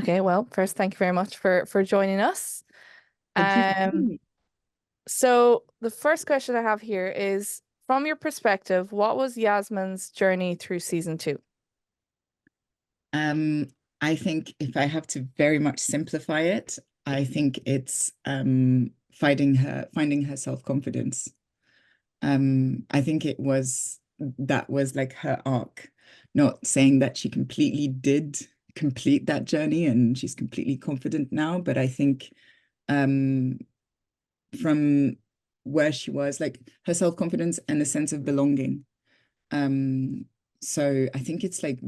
Okay, well, first, thank you very much for joining us. Thank you for having Um, me. so the first question I have here is, from your perspective, what was Yasmine's journey through season two? Um, I think if I have to very much simplify it, I think it's finding her self-confidence. I think that was like her arc. Not saying that she completely did complete that journey and she's completely confident now, but I think um from where she was, like her self-confidence and a sense of belonging. Um, so I think it's like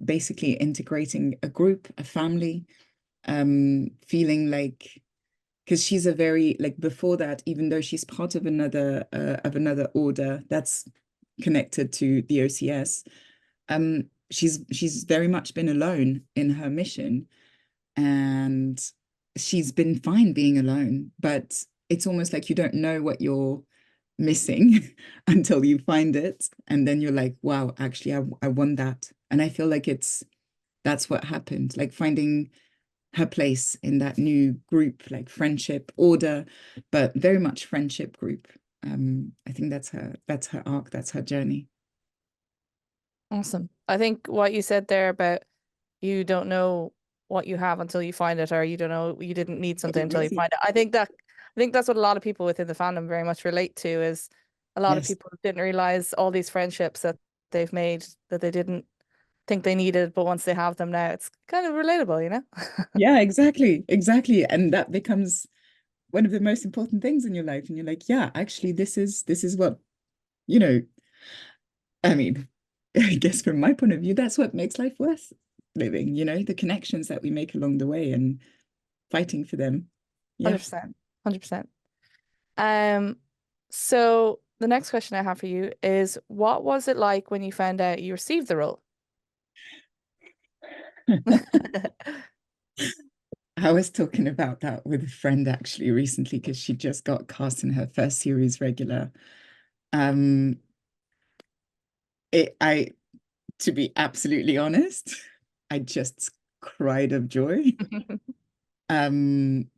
basically integrating a group, a family, feeling like because she's a very like before that, even though she's part of another order that's connected to the OCS, she's very much been alone in her mission, and she's been fine being alone, but it's almost like you don't know what you're missing until you find it. And then you're like, wow, actually, I want that. And I feel like that's what happened, like finding her place in that new group, like friendship, order, but very much friendship group. I think that's her arc, that's her journey. Awesome. I think what you said there about you don't know what you have until you find it, or you don't know you didn't need something until you find it. I think that's what a lot of people within the fandom very much relate to is a lot of Yes. people didn't realize all these friendships that they've made that they didn't think they needed, but once they have them now, it's kind of relatable, you know? Yeah, exactly. Exactly. And that becomes one of the most important things in your life. And you're like, yeah, actually, this is what, you know, I mean, I guess from my point of view, that's what makes life worth living, the connections that we make along the way and fighting for them. Yeah. 100%. 100%. Um, so the next question I have for you is what was it like when you found out you received the role? I was talking about that with a friend actually recently because she just got cast in her first series regular. Um, I, to be absolutely honest, I just cried of joy. Um,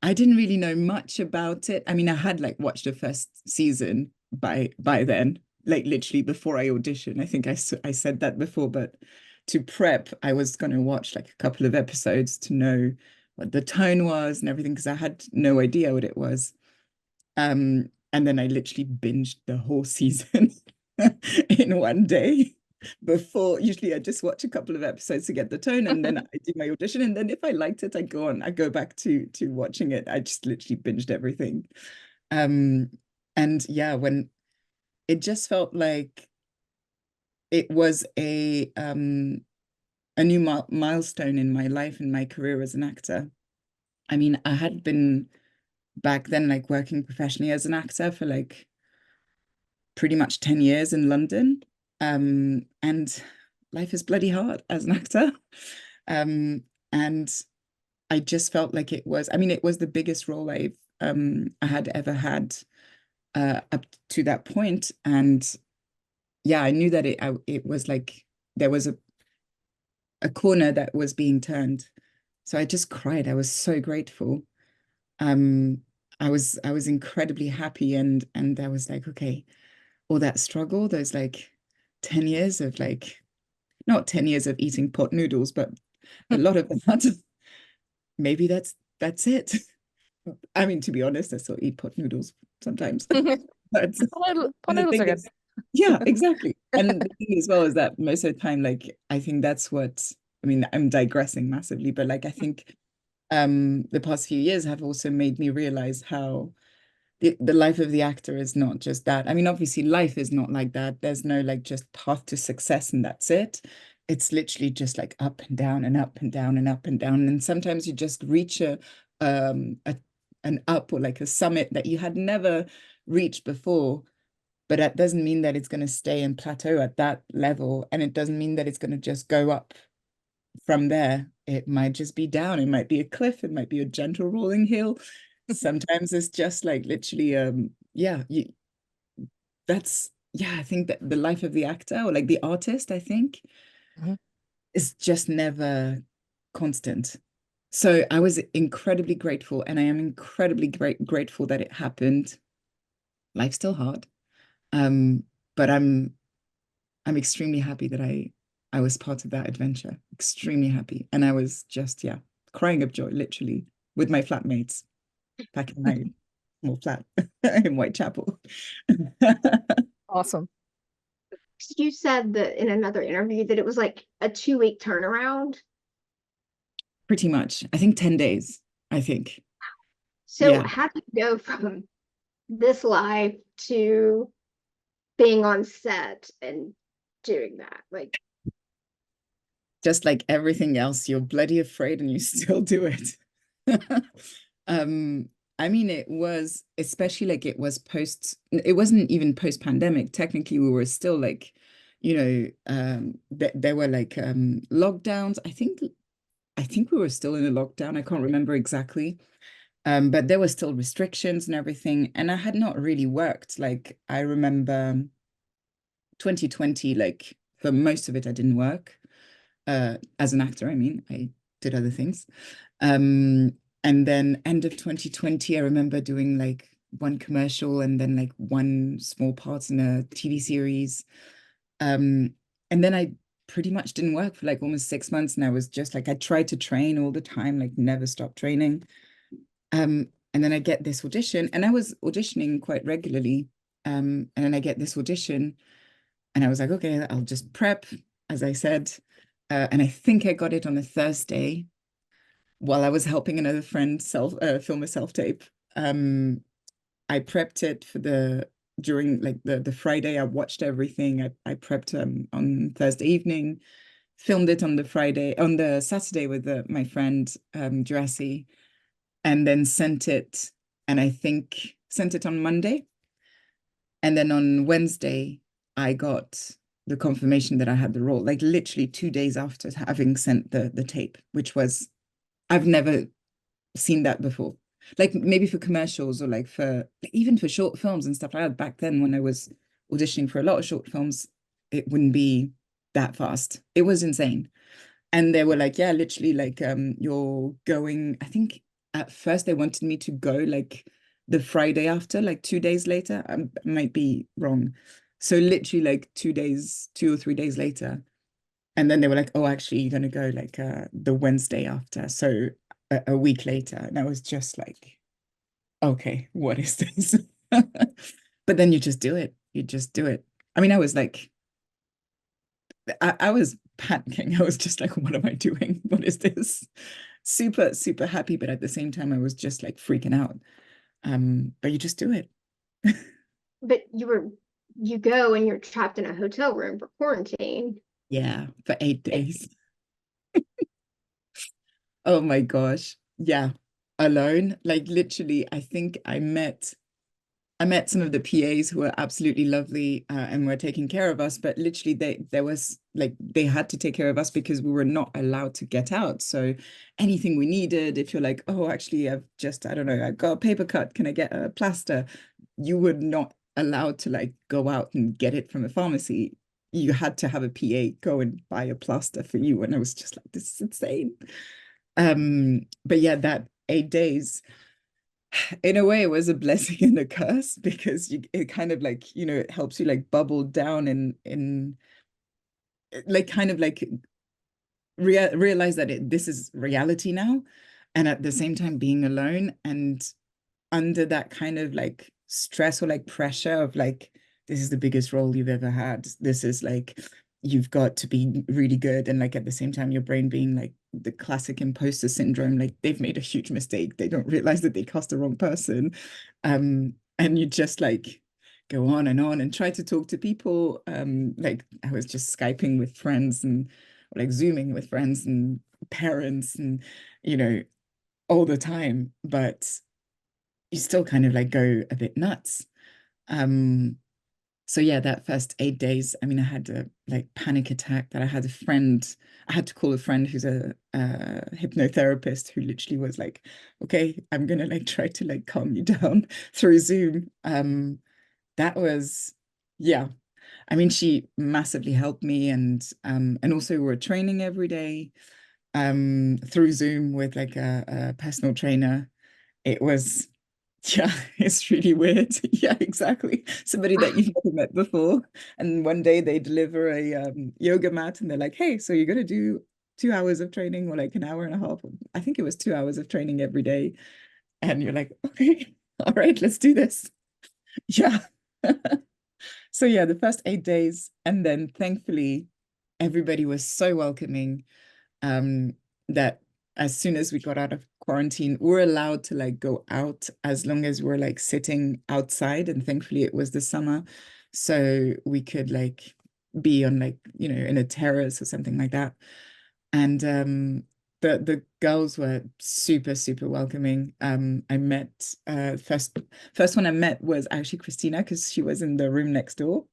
I didn't really know much about it. I mean, I had like watched the first season by then, like literally before I auditioned. I think I said that before, but to prep, I was going to watch like a couple of episodes to know what the tone was and everything because I had no idea what it was. And then I literally binged the whole season in one day. Before, usually I just watch a couple of episodes to get the tone, and then I do my audition. And then if I liked it, I go back to watching it. I just literally binged everything. Um, and yeah, when it just felt like it was a new milestone in my life and my career as an actor. I mean, I had been back then like working professionally as an actor for like pretty much 10 years in London. And life is bloody hard as an actor. And I just felt like I mean, it was the biggest role I had ever had up to that point. And yeah, I knew that it was like there was a corner that was being turned. So I just cried. I was so grateful. Um, I was incredibly happy, and I was like, okay, all that struggle, those like 10 years of like, not 10 years of eating pot noodles, but a lot of that, maybe that's it. I mean, to be honest, I still eat pot noodles sometimes. But and the Noodles thing are good. is, yeah, exactly. And the thing as well is that most of the time, like, I think that's what, I mean, I'm digressing massively, but like, I think the past few years have also made me realize how the life of the actor is not just that. I mean, obviously, life is not like that. There's no like just path to success and that's it. It's literally just like up and down and up and down and up and down. And sometimes you just reach a an up or like a summit that you had never reached before. But that doesn't mean that it's going to stay and plateau at that level. And it doesn't mean that it's going to just go up from there. It might just be down. It might be a cliff. It might be a gentle rolling hill. Sometimes it's just like literally, yeah, yeah, I think that the life of the actor or like the artist, I think, Mhm. is just never constant. So I was incredibly grateful, and I am incredibly grateful that it happened. Life's still hard. Um, but I'm extremely happy that I was part of that adventure. Extremely happy. And I was just, yeah, crying of joy, literally, with my flatmates back in my small flat in Whitechapel. Awesome. You said that in another interview that it was like a 2 week turnaround. Pretty much. I think 10 days, I think. So Yeah. how do you go from this life to being on set and doing that? Like, Just like everything else, you're bloody afraid and you still do it. um, I mean, it was especially like it was it wasn't even post-pandemic. Technically, we were still like, there were like lockdowns. I think we were still in a lockdown. I can't remember exactly. But there were still restrictions and everything. And I had not really worked. Like I remember 2020, like for most of it, I didn't work. As an actor, I mean, I did other things. And then end of 2020, I remember doing like one commercial and then like one small part in a TV series. And then I pretty much didn't work for like almost 6 months. And I was just like, I tried to train all the time, like never stopped training. And then I get this audition, and I was auditioning quite regularly. And then I get this audition, and I was like, okay, I'll just prep, as I said. And I think I got it on a Thursday while I was helping another friend film a self-tape. I prepped it for during like the Friday. I watched everything. I prepped on Thursday evening, filmed it on the Saturday with my friend Jurassic, and then sent it. And I think sent it on Monday. And then on Wednesday, I got the confirmation that I had the role, like literally 2 days after having sent the tape, which was, I've never seen that before. Like maybe for commercials or like even for short films and stuff like that. Back then, when I was auditioning for a lot of short films, it wouldn't be that fast. It was insane. And they were like, yeah, literally, like, you're going, I think at first they wanted me to go like the Friday after, like 2 days later. I might be wrong. So literally like 2 days, 2 or 3 days later. And then they were like, oh, actually, you're gonna go like the Wednesday after. So a week later. And I was just like, okay, what is this? But then you just do it. You just do it. I mean, I was like, I was panicking. I was just like, what am I doing? What is this? Super, super happy, but at the same time, I was just like freaking out. But you just do it. but you go and you're trapped in a hotel room for quarantine. Yeah, for 8 days. Oh my gosh. Yeah. Alone. Like literally, I think I met some of the PAs who were absolutely lovely, and were taking care of us, but literally there was like they had to take care of us because we were not allowed to get out. So anything we needed, if you're like, oh, actually, I don't know, I got a paper cut, can I get a plaster? You were not allowed to like go out and get it from a pharmacy. You had to have a PA go and buy a plaster for you. And I was just like, this is insane. But yeah, that 8 days, in a way it was a blessing and a curse because it kind of like it helps you like bubble down in like kind of like realize that this is reality now, and at the same time being alone and under that kind of like stress or like pressure of like this is the biggest role you've ever had, this is like you've got to be really good, and like at the same time your brain being like the classic imposter syndrome, like they've made a huge mistake, they don't realize that they cast the wrong person. And you just like go on and try to talk to people. Like I was just Skyping with friends and like Zooming with friends and parents and all the time, but you still kind of like go a bit nuts. Um, so yeah, that first 8 days, I mean, I had a like panic attack that I had to call a friend who's a hypnotherapist who literally was like, okay, I'm gonna like try to like calm you down through Zoom. That was, yeah. I mean, she massively helped me, and also we were training every day. through Zoom with like a personal trainer. It was, yeah, it's really weird. Yeah, exactly. Somebody that you've never met before. And one day they deliver a yoga mat and they're like, hey, so you're going to do 2 hours of training or like an hour and a half. I think it was 2 hours of training every day. And you're like, okay, all right, let's do this. Yeah. So yeah, the first 8 days. And then thankfully, everybody was so welcoming that as soon as we got out of quarantine, we're allowed to like go out as long as we're like sitting outside. And thankfully it was the summer. So we could like be on like, you know, in a terrace or something like that. And the girls were super, super welcoming. I met first one I met was actually Christina because she was in the room next door.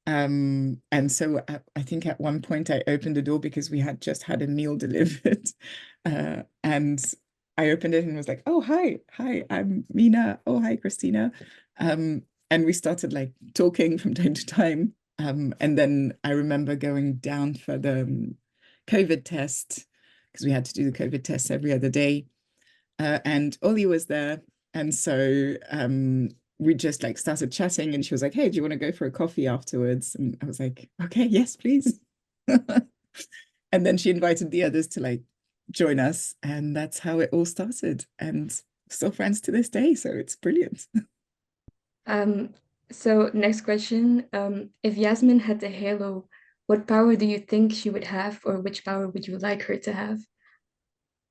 And so I think at one point I opened the door because we had just had a meal delivered. And I opened it and was like, oh, hi, I'm Meena. Oh, hi, Christina. And we started like talking from time to time. And then I remember going down for the COVID test because we had to do the COVID test every other day. And Ollie was there. And so we just like started chatting and she was like, hey, do you want to go for a coffee afterwards? And I was like, okay, yes, please. And then she invited the others to like join us. And that's how it all started. And still friends to this day. So it's brilliant. So next question, if Yasmine had a halo, what power do you think she would have, or which power would you like her to have?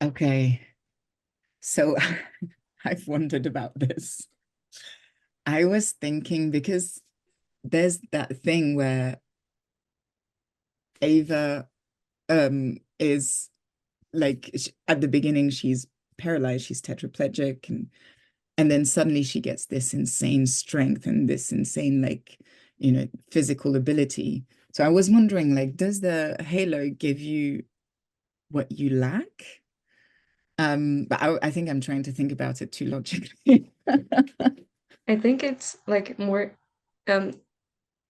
Okay. So I've wondered about this. I was thinking because there's that thing where Ava is like at the beginning she's paralyzed, she's tetraplegic, and then suddenly she gets this insane strength and this insane like, you know, physical ability. So I was wondering, like, does the halo give you what you lack? But I think I'm trying to think about it too logically. I think it's like more the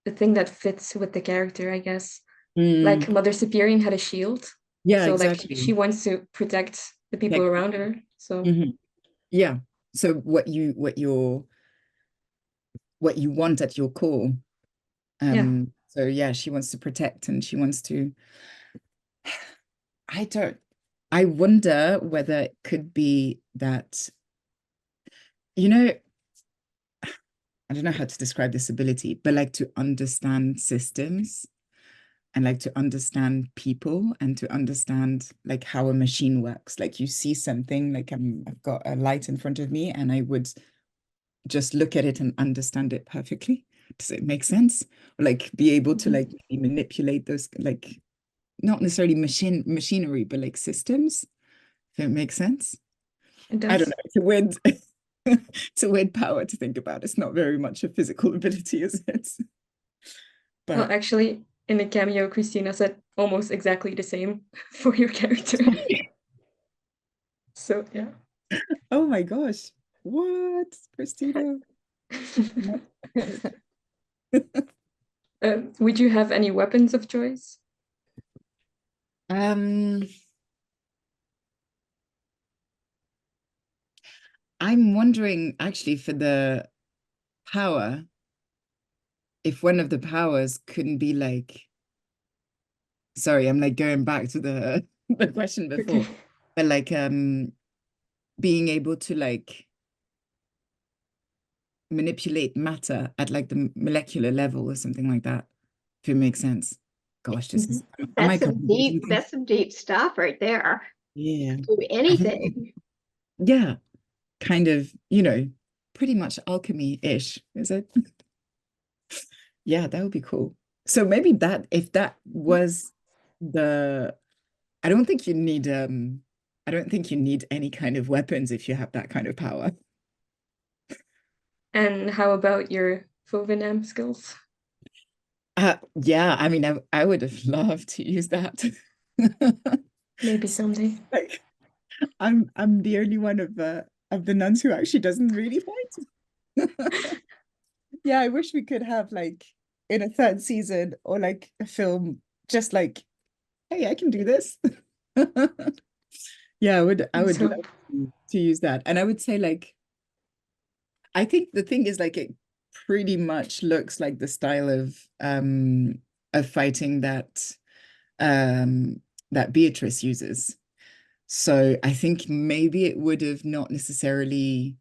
thing that fits with the character, I guess. Like Mother Superior had a shield. Yeah, so exactly. like she wants to protect the people around her. So yeah. So what you want at your core. yeah. So yeah, she wants to protect and she wants to I wonder whether it could be that, you know, I don't know how to describe this ability, but like to understand systems and like to understand people and to understand like how a machine works. Like you see something, like I've got a light in front of me and I would just look at it and understand it perfectly. Does it make sense? Or like be able to like manipulate those, like not necessarily machinery, but like systems, if it makes sense. It does. I don't know. It's a weird, it's a weird power to think about. It's not very much a physical ability, is it? But well, actually, in the cameo, Christina said almost exactly the same for your character. So yeah. oh my gosh, what, Christina? Would you have any weapons of choice? I'm wondering actually for the power, if one of the powers couldn't be like, sorry, I'm like going back to the the question before, Okay. but like being able to like manipulate matter at like the molecular level or something like that, if it makes sense. Gosh, this is That's some deep stuff right there. Yeah. Do anything. Yeah, kind of, you know, pretty much alchemy-ish, is it? Yeah, that would be cool. So maybe that if that was the I don't think you need any kind of weapons if you have that kind of power. And how about your Fovinam skills? Yeah, I mean I would have loved to use that. Maybe someday. Like I'm the only one of the nuns who actually doesn't really fight. Yeah, I wish we could have like in a third season or like a film just like, hey, I can do this. Yeah, I would So, love to use that. And I would say like, I think the thing is like it pretty much looks like the style of fighting that Beatrice uses. So I think maybe it would have not necessarily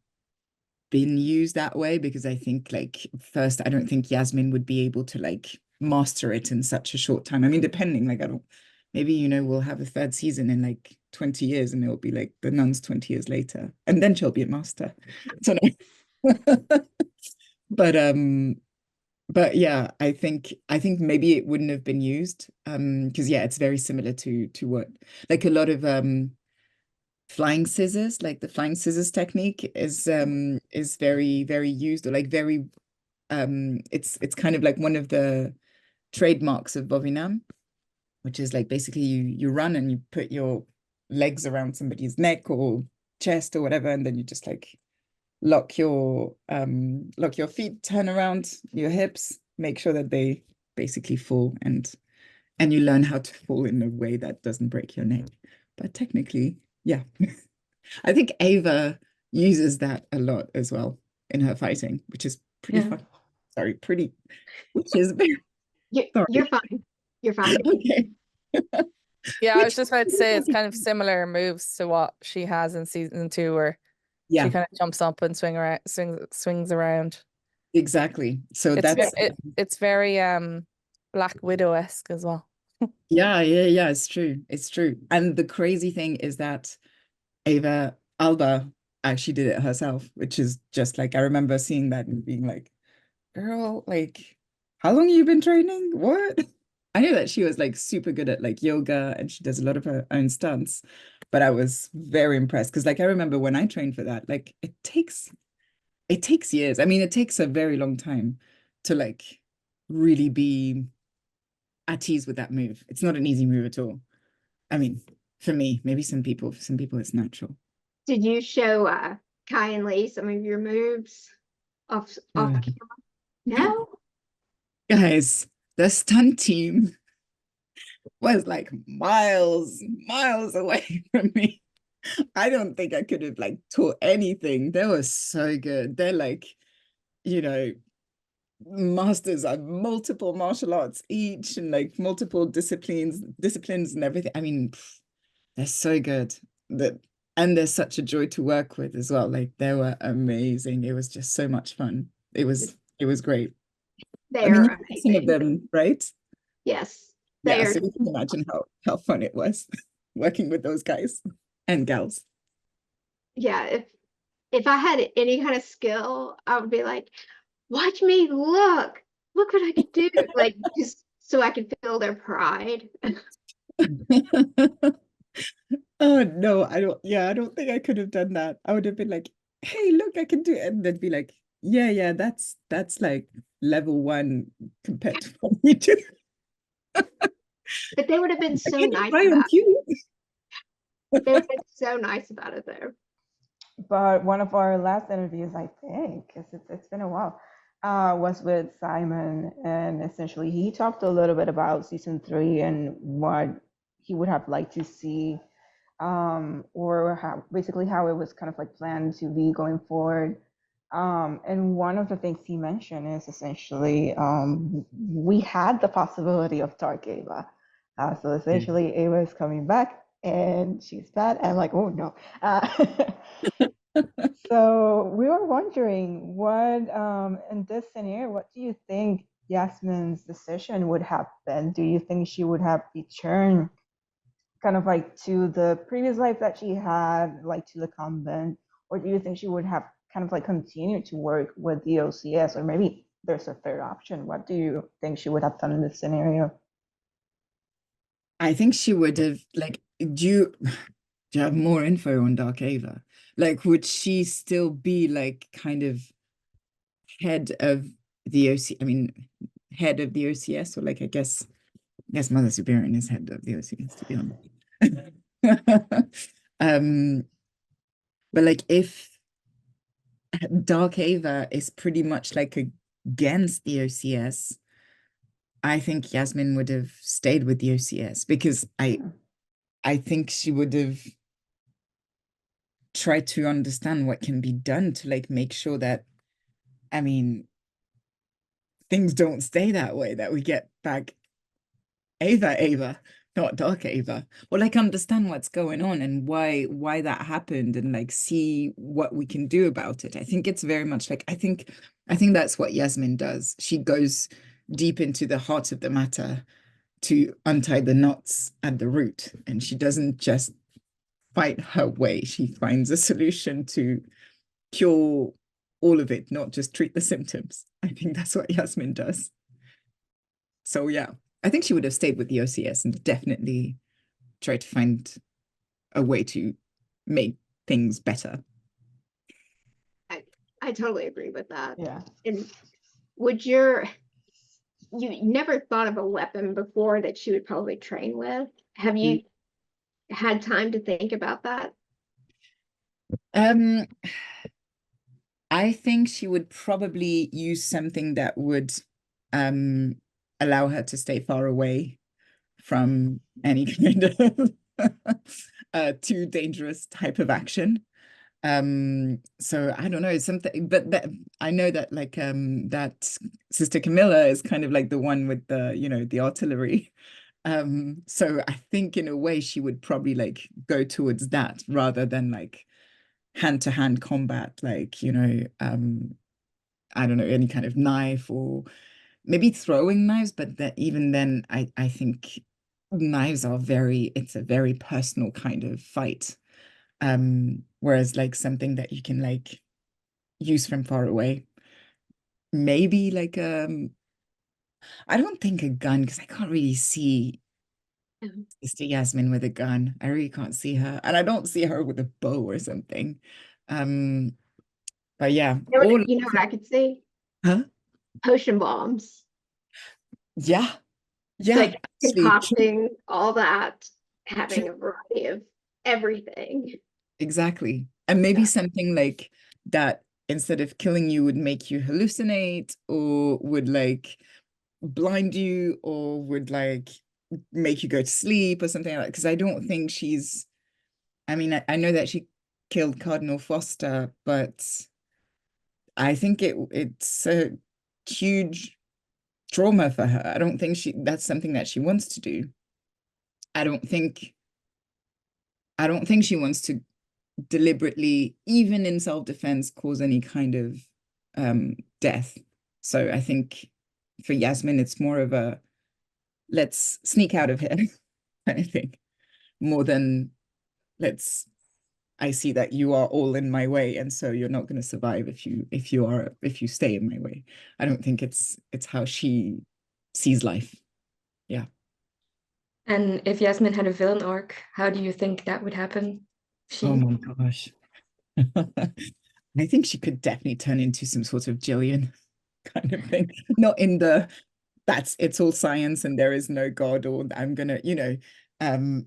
been used that way, because I think like first I don't think Yasmine would be able to like master it in such a short time. I mean, depending, like I don't, maybe, you know, we'll have a third season in like 20 years and it'll be like the nuns 20 years later and then she'll be a master. So no. But yeah, I think maybe it wouldn't have been used because yeah, it's very similar to what like a lot of flying scissors, like the flying scissors technique is very very used, or like very it's kind of like one of the trademarks of Bovinam, which is like basically you run and you put your legs around somebody's neck or chest or whatever, and then you just like lock your feet, turn around your hips, make sure that they basically fall, and you learn how to fall in a way that doesn't break your neck. But technically, yeah. I think Ava uses that a lot as well in her fighting, which is pretty yeah. fun. Sorry, pretty, which is very You're fine. You're fine. okay. Yeah, I was Which just about to say it's kind of similar moves to what she has in season 2, where she yeah, kind of jumps up and swings around. exactly. So It's that's it's very Black Widow-esque as well. yeah, it's true. It's true. And the crazy thing is that Ava Alba actually did it herself, which is just like I remember seeing that and being like, girl, like, how long have you been training? What? I knew that she was like super good at like yoga and she does a lot of her own stunts, but I was very impressed because like I remember when I trained for that, like it takes years. I mean, it takes a very long time to like really be at ease with that move. It's not an easy move at all. I mean, for me, maybe for some people it's natural. Did you show Kai and Lee some of your moves off Uh, camera? No? Guys, the stunt team was like miles away from me. I don't think I could have like taught anything. They were so good. They're like, you know, masters of multiple martial arts each and like multiple disciplines and everything. I mean, they're so good. And they're such a joy to work with as well. Like they were amazing. It was just so much fun. It was great. I mean, They're you see some of amazing. them, right? Yes, they Yeah, are. so you can imagine how fun it was working with those guys and gals. Yeah, if I had any kind of skill, I would be like, watch me, look what I can do. Like just so I can feel their pride. Oh no, I don't think I could have done that. I would have been like, hey, look, I can do it. And they'd be like, yeah, that's like level 1 compared to what we do. But they would have been so Can you nice try on about cue? it. They would have been so nice about it though. But one of our last interviews, I think, because it's been a while, was with Simon, and essentially he talked a little bit about season 3 and what he would have liked to see, or basically how it was kind of like planned to be going forward. And one of the things he mentioned is essentially we had the possibility of Dark Ava. So essentially, Ava is coming back and she's bad. And I'm like, oh no. So we were wondering what, in this scenario, what do you think Yasmine's decision would have been? Do you think she would have returned kind of like to the previous life that she had, like to the convent, or do you think she would have kind of like continued to work with the OCS, or maybe there's a third option? What do you think she would have done in this scenario? I think she would have like, do you have more info on Dark Ava? Like, would she still be like kind of head of the OC? I mean, head of the OCS, or like I guess Mother Superior is head of the OCS, to be honest. But like if Dark Ava is pretty much like against the OCS, I think Yasmine would have stayed with the OCS because I think she would have tried to understand what can be done to like make sure that, I mean, things don't stay that way, that we get back Ava, not Dark Ava, or like understand what's going on and why that happened, and like see what we can do about it. I think it's very much like I think that's what Yasmine does. She goes deep into the heart of the matter to untie the knots at the root, and she doesn't just fight her way. She finds a solution to cure all of it, not just treat the symptoms. I think that's what Yasmine does. So yeah, I think she would have stayed with the OCS and definitely tried to find a way to make things better. I totally agree with that. Yeah. And would you never thought of a weapon before that she would probably train with? Have you had time to think about that? I think she would probably use something that would allow her to stay far away from any kind of too dangerous type of action. So I don't know, something, but that I know that like that Sister Camilla is kind of like the one with the, you know, the artillery. So I think in a way she would probably like go towards that rather than like hand-to-hand combat, like, you know, I don't know, any kind of knife or maybe throwing knives, but that even then I think knives are it's a very personal kind of fight. Whereas like something that you can like use from far away, maybe like I don't think a gun, because I can't really see Sister Yasmine with a gun. I really can't see her, and I don't see her with a bow or something. But yeah, You know what I could see? huh? Potion bombs. Yeah, Like actually, concocting all that, having a variety of everything. exactly. And maybe Yeah. something like that instead of killing you would make you hallucinate, or would like blind you, or would like make you go to sleep or something like that. Because I don't think she's, I mean, I know that she killed Cardinal Foster, but I think it's a huge trauma for her. I don't think that's something that she wants to do. I don't think she wants to deliberately, even in self-defense, cause any kind of death. So I think for Yasmine, it's more of a let's sneak out of here kind of thing, more than I see that you are all in my way, and so you're not going to survive if you stay in my way. I don't think it's how she sees life. Yeah. And if Yasmine had a villain arc, how do you think that would happen? Oh my gosh. I think she could definitely turn into some sort of Jillian kind of thing. Not in the it's all science and there is no God, or I'm gonna, you know,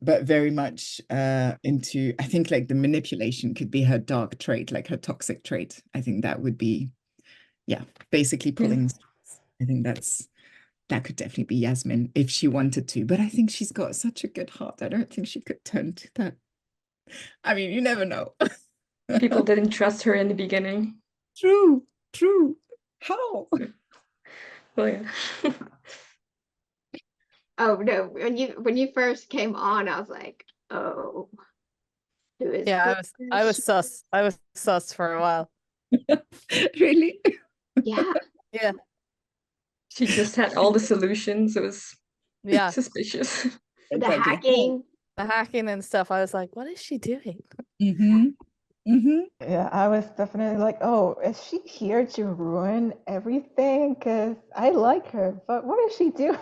but very much into, I think like the manipulation could be her dark trait, like her toxic trait. I think that would be, yeah, basically pulling. I think that could definitely be Yasmine if she wanted to, but I think she's got such a good heart. I don't think she could turn to that. I mean, you never know. People didn't trust her in the beginning. True. How? Well, yeah. Oh no, when you first came on, I was like, oh, who is I was sus for a while. Really? Yeah. Yeah. She just had all the solutions. It was suspicious. The hacking. The hacking and stuff. I was like, what is she doing? Yeah, I was definitely like, oh, is she here to ruin everything? Because I like her, but what is she doing?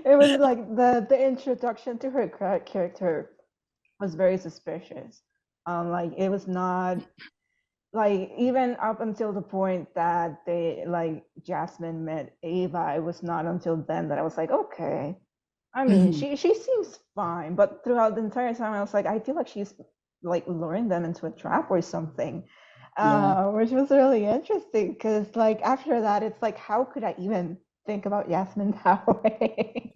It was like the introduction to her character was very suspicious. Like it was not like even up until the point that they like Jasmine met Ava, it was not until then that I was like, okay. I mean, she seems fine, but throughout the entire time I was like, I feel like she's like luring them into a trap or something. Which was really interesting because like after that it's like, how could I even think about Yasmine that way?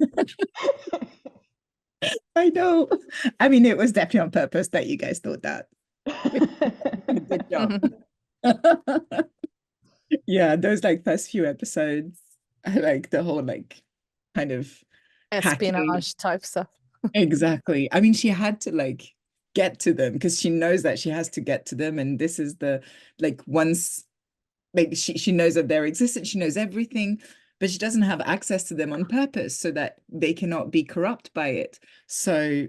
I know. I mean, it was definitely on purpose that you guys thought that. Good job. Yeah, those like first few episodes, I like the whole like kind of hacking. Espionage type stuff. Exactly. I mean, she had to like get to them because she knows that she has to get to them. And this is the like once like she knows of their existence, she knows everything, but she doesn't have access to them on purpose so that they cannot be corrupt by it. So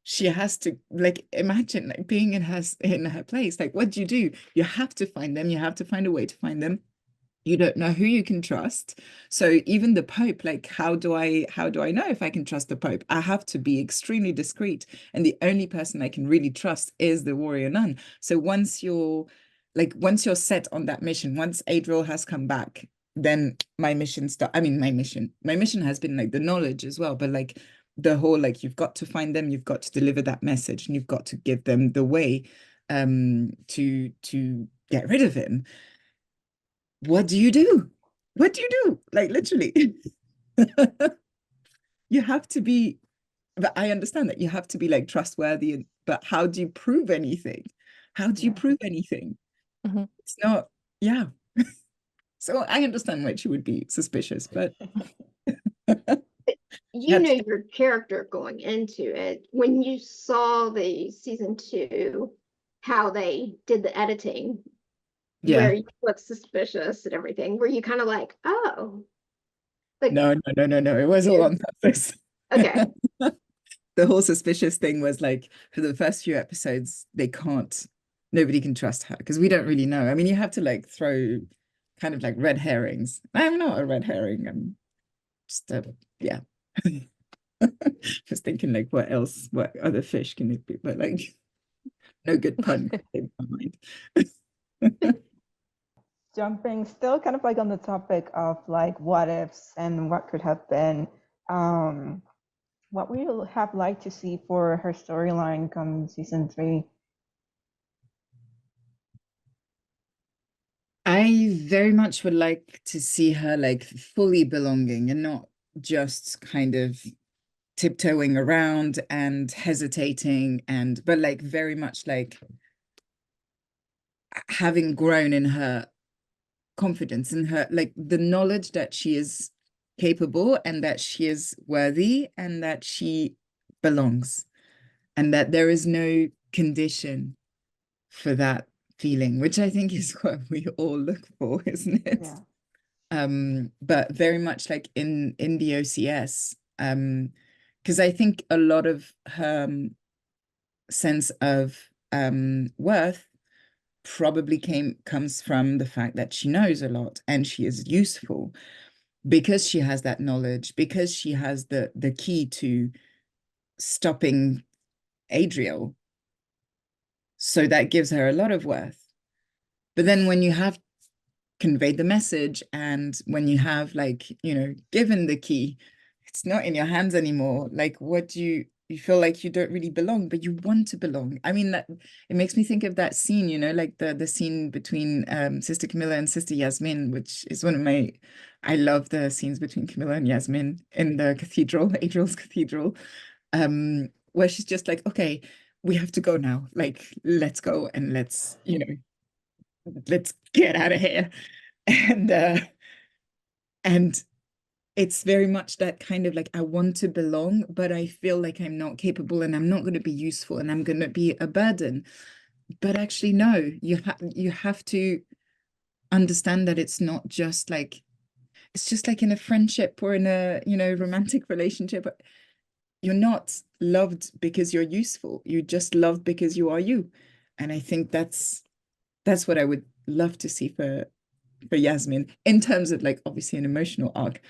she has to like imagine like being in her place. Like, what do? You have to find them. You have to find a way to find them. You don't know who you can trust. So even the Pope, like, how do I know if I can trust the Pope? I have to be extremely discreet. And the only person I can really trust is the Warrior Nun. So once you're set on that mission, once Adriel has come back, then my mission my mission has been like the knowledge as well, but like the whole like you've got to find them, you've got to deliver that message, and you've got to give them the way to get rid of him. What do you do? What do you do? Like literally, you have to be, but I understand that you have to be like trustworthy, but how do you prove anything? How do you prove anything? It's not, yeah. So I understand why she would be suspicious, but you know your character going into it. When you saw the season 2, how they did the editing, where you look suspicious and everything, were you kind of like, oh, like no, it was all on purpose. Okay. The whole suspicious thing was like for the first few episodes, nobody can trust her because we don't really know. I mean, you have to like throw kind of like red herrings. I'm not a red herring. I'm just yeah. Just thinking like what other fish can it be? But like no good pun came to mind. Jumping still kind of like on the topic of like what ifs and what could have been. What would you have liked to see for her storyline come season 3? I very much would like to see her like fully belonging and not just kind of tiptoeing around and hesitating but like very much like having grown in her confidence in her, like the knowledge that she is capable and that she is worthy and that she belongs and that there is no condition for that feeling, which I think is what we all look for, isn't it? Yeah. But very much like in the OCS, because I think a lot of her sense of worth probably comes from the fact that she knows a lot and she is useful because she has that knowledge, because she has the key to stopping Adriel. So that gives her a lot of worth. But then when you have conveyed the message and when you have like, given the key, it's not in your hands anymore. Like what do you feel like you don't really belong, but you want to belong. I mean, that it makes me think of that scene, like the scene between Sister Camilla and Sister Yasmine, which is I love the scenes between Camilla and Yasmine in the cathedral, Adriel's cathedral, where she's just like, okay, we have to go now. Like, let's go and let's get out of here. And it's very much that kind of like, I want to belong, but I feel like I'm not capable and I'm not going to be useful and I'm going to be a burden. But actually, no, you have to understand that it's not just like, it's just like in a friendship or in a, romantic relationship. You're not loved because you're useful. You're just loved because you are you. And I think that's what I would love to see for Yasmine in terms of like, obviously an emotional arc.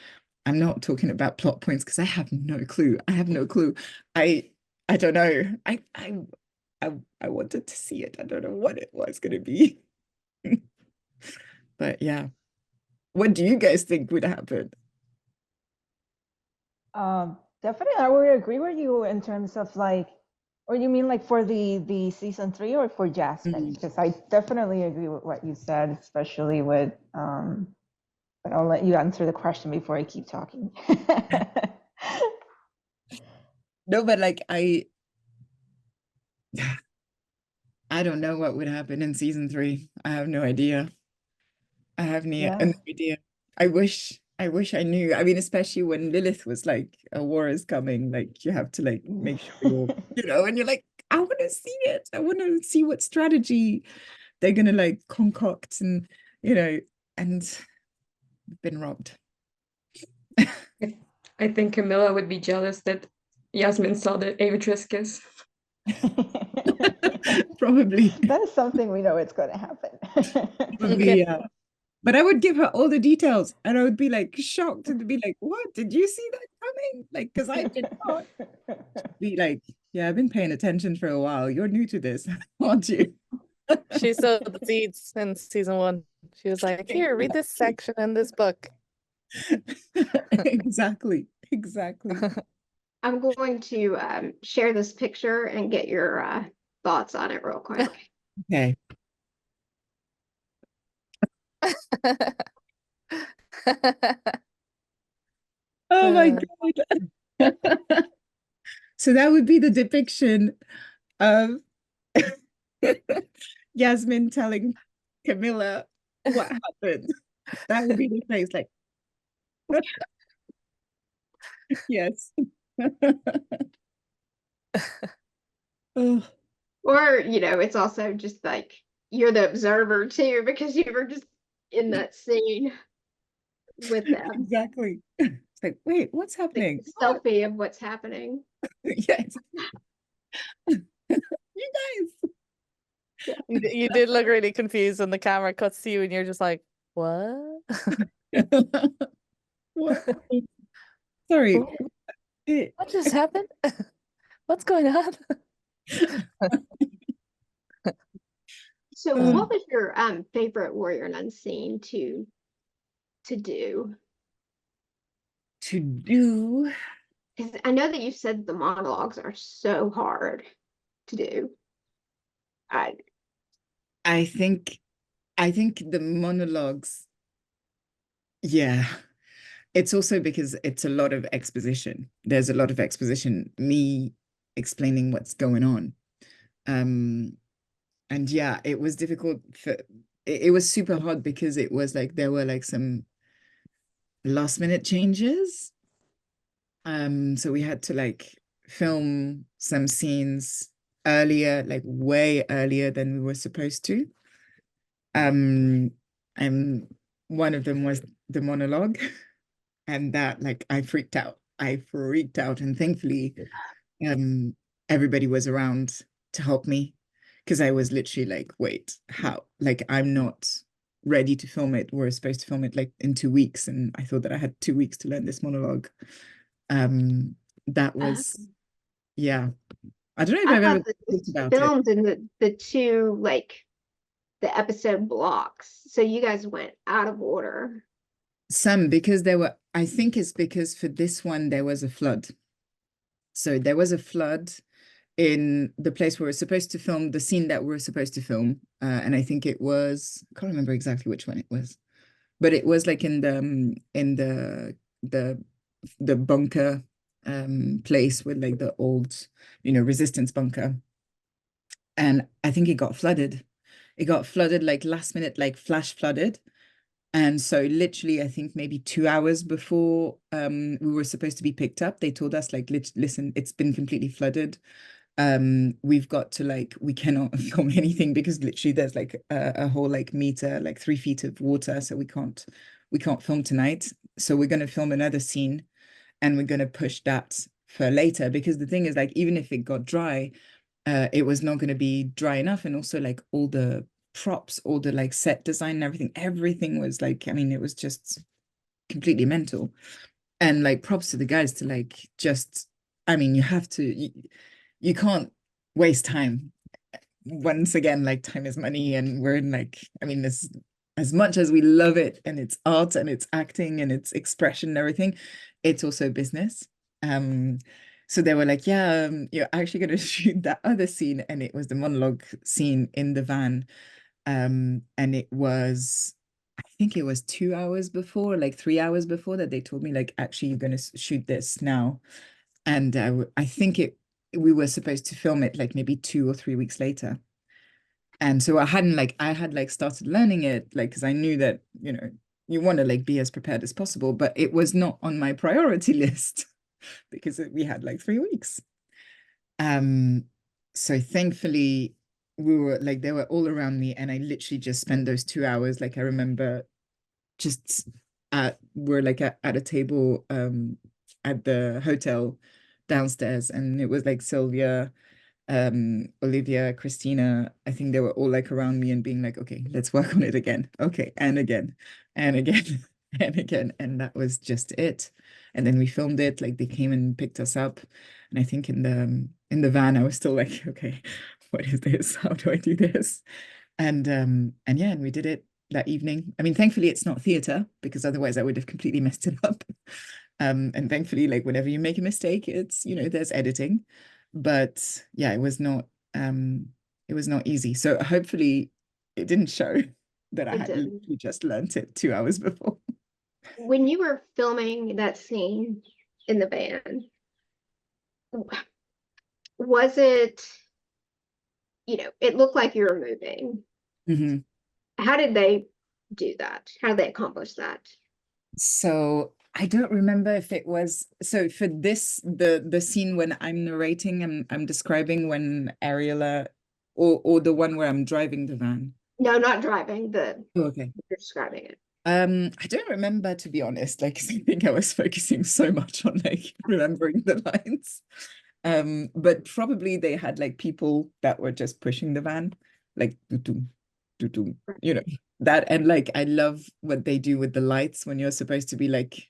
I'm not talking about plot points because I have no clue. I don't know. I wanted to see it. I don't know what it was going to be. But yeah. What do you guys think would happen? Definitely, I would agree with you in terms of like, or you mean like for the season 3 or for Yasmine? Because I definitely agree with what you said, especially with but I'll let you answer the question before I keep talking. No, but like I don't know what would happen in season 3. I have no idea. I have no idea. I wish I knew. I mean, especially when Lilith was like, a war is coming, like you have to like make sure you're, and you're like, I want to see it. I want to see what strategy they're gonna like concoct and and been robbed. I think Camilla would be jealous that Yasmine saw the Avatriscus. Probably. That is something we know it's going to happen. Probably, yeah. But I would give her all the details and I would be like shocked and be like, what? Did you see that coming? Like, because I did not. Be like, yeah, I've been paying attention for a while. You're new to this, aren't you? She sowed the seeds in season 1. She was like, here, read this section in this book. Exactly. I'm going to share this picture and get your thoughts on it real quick. Okay. Oh my God. So that would be the depiction of Yasmine telling Camilla what happened. That would be the face, like, yes. Oh. Or, it's also just like you're the observer too, because you were just in that scene with them. Exactly. It's like, wait, what's happening? Like selfie of what's happening. Yes. You guys. You did look really confused when the camera cuts to you and you're just like, what? What? Sorry. What just happened? What's going on? So what was your favorite Warrior Nun scene to do? To do? Because I know that you said the monologues are so hard to do. I think the monologues, yeah. It's also because it's a lot of exposition. There's a lot of exposition, me explaining what's going on. And yeah, it was difficult it was super hard because it was like there were like some last minute changes. So we had to like film some scenes earlier, like way earlier than we were supposed to. And one of them was the monologue. And that, like, I freaked out. And thankfully, everybody was around to help me because I was literally like, wait, how? Like, I'm not ready to film it. We're supposed to film it like in 2 weeks. And I thought that I had 2 weeks to learn this monologue. That was, yeah. I don't know if I've ever talked about filmed in the 2, like, the episode blocks. So you guys went out of order. Some, because I think it's because for this one, there was a flood. So there was a flood in the place where we're supposed to film, the scene that we're supposed to film. And I think it was, I can't remember exactly which one it was, but it was like in the bunker place with like the old, resistance bunker. And I think it got flooded. It got flooded like last minute, like flash flooded. And so literally, I think maybe 2 hours before we were supposed to be picked up, they told us like, listen, it's been completely flooded. We've got to like, we cannot film anything because literally there's like a whole like meter, like 3 feet of water. So we can't film tonight. So we're going to film another scene and we're going to push that for later, because the thing is like, even if it got dry, it was not going to be dry enough. And also like all the props, all the like set design and everything was like, I mean, it was just completely mental. And like props to the guys to like just, I mean, you have to, you can't waste time. Once again, like time is money, and we're in like, I mean, this, as much as we love it and it's art and it's acting and it's expression and everything, it's also business. So they were like, yeah, you're actually going to shoot that other scene. And it was the monologue scene in the van. And it was, I think it was 2 hours before, like 3 hours before, that they told me like, actually, you're going to shoot this now. And I think we were supposed to film it like maybe 2 or 3 weeks later. And so I had like started learning it, like, because I knew that, you know, you want to like be as prepared as possible, but it was not on my priority list because we had like 3 weeks. So thankfully they were all around me, and I literally just spent those 2 hours. Like I remember just we're like at a table at the hotel downstairs, and it was like Sylvia, Olivia, Christina. I think they were all like around me and being like, okay, let's work on it again. Okay, and again, and again, and again. And that was just it. And then we filmed it, like they came and picked us up. And I think in the van, I was still like, okay, what is this? How do I do this? And yeah, and we did it that evening. I mean, thankfully it's not theater, because otherwise I would have completely messed it up. And thankfully, like whenever you make a mistake, it's, you know, there's editing. But yeah, it was not easy. So hopefully it didn't show that I had literally just learned it 2 hours before. When you were filming that scene in the van, was it, you know, it looked like you were moving. Mm-hmm. How did they do that? How did they accomplish that? So I don't remember if it was, so for this, the scene when I'm narrating, I'm describing when Ariela, or the one where I'm driving the van. No, not driving, okay. You're describing it. I don't remember, to be honest. Like, I think I was focusing so much on like remembering the lines. But probably they had like people that were just pushing the van, like you know, that. And like I love what they do with the lights when you're supposed to be like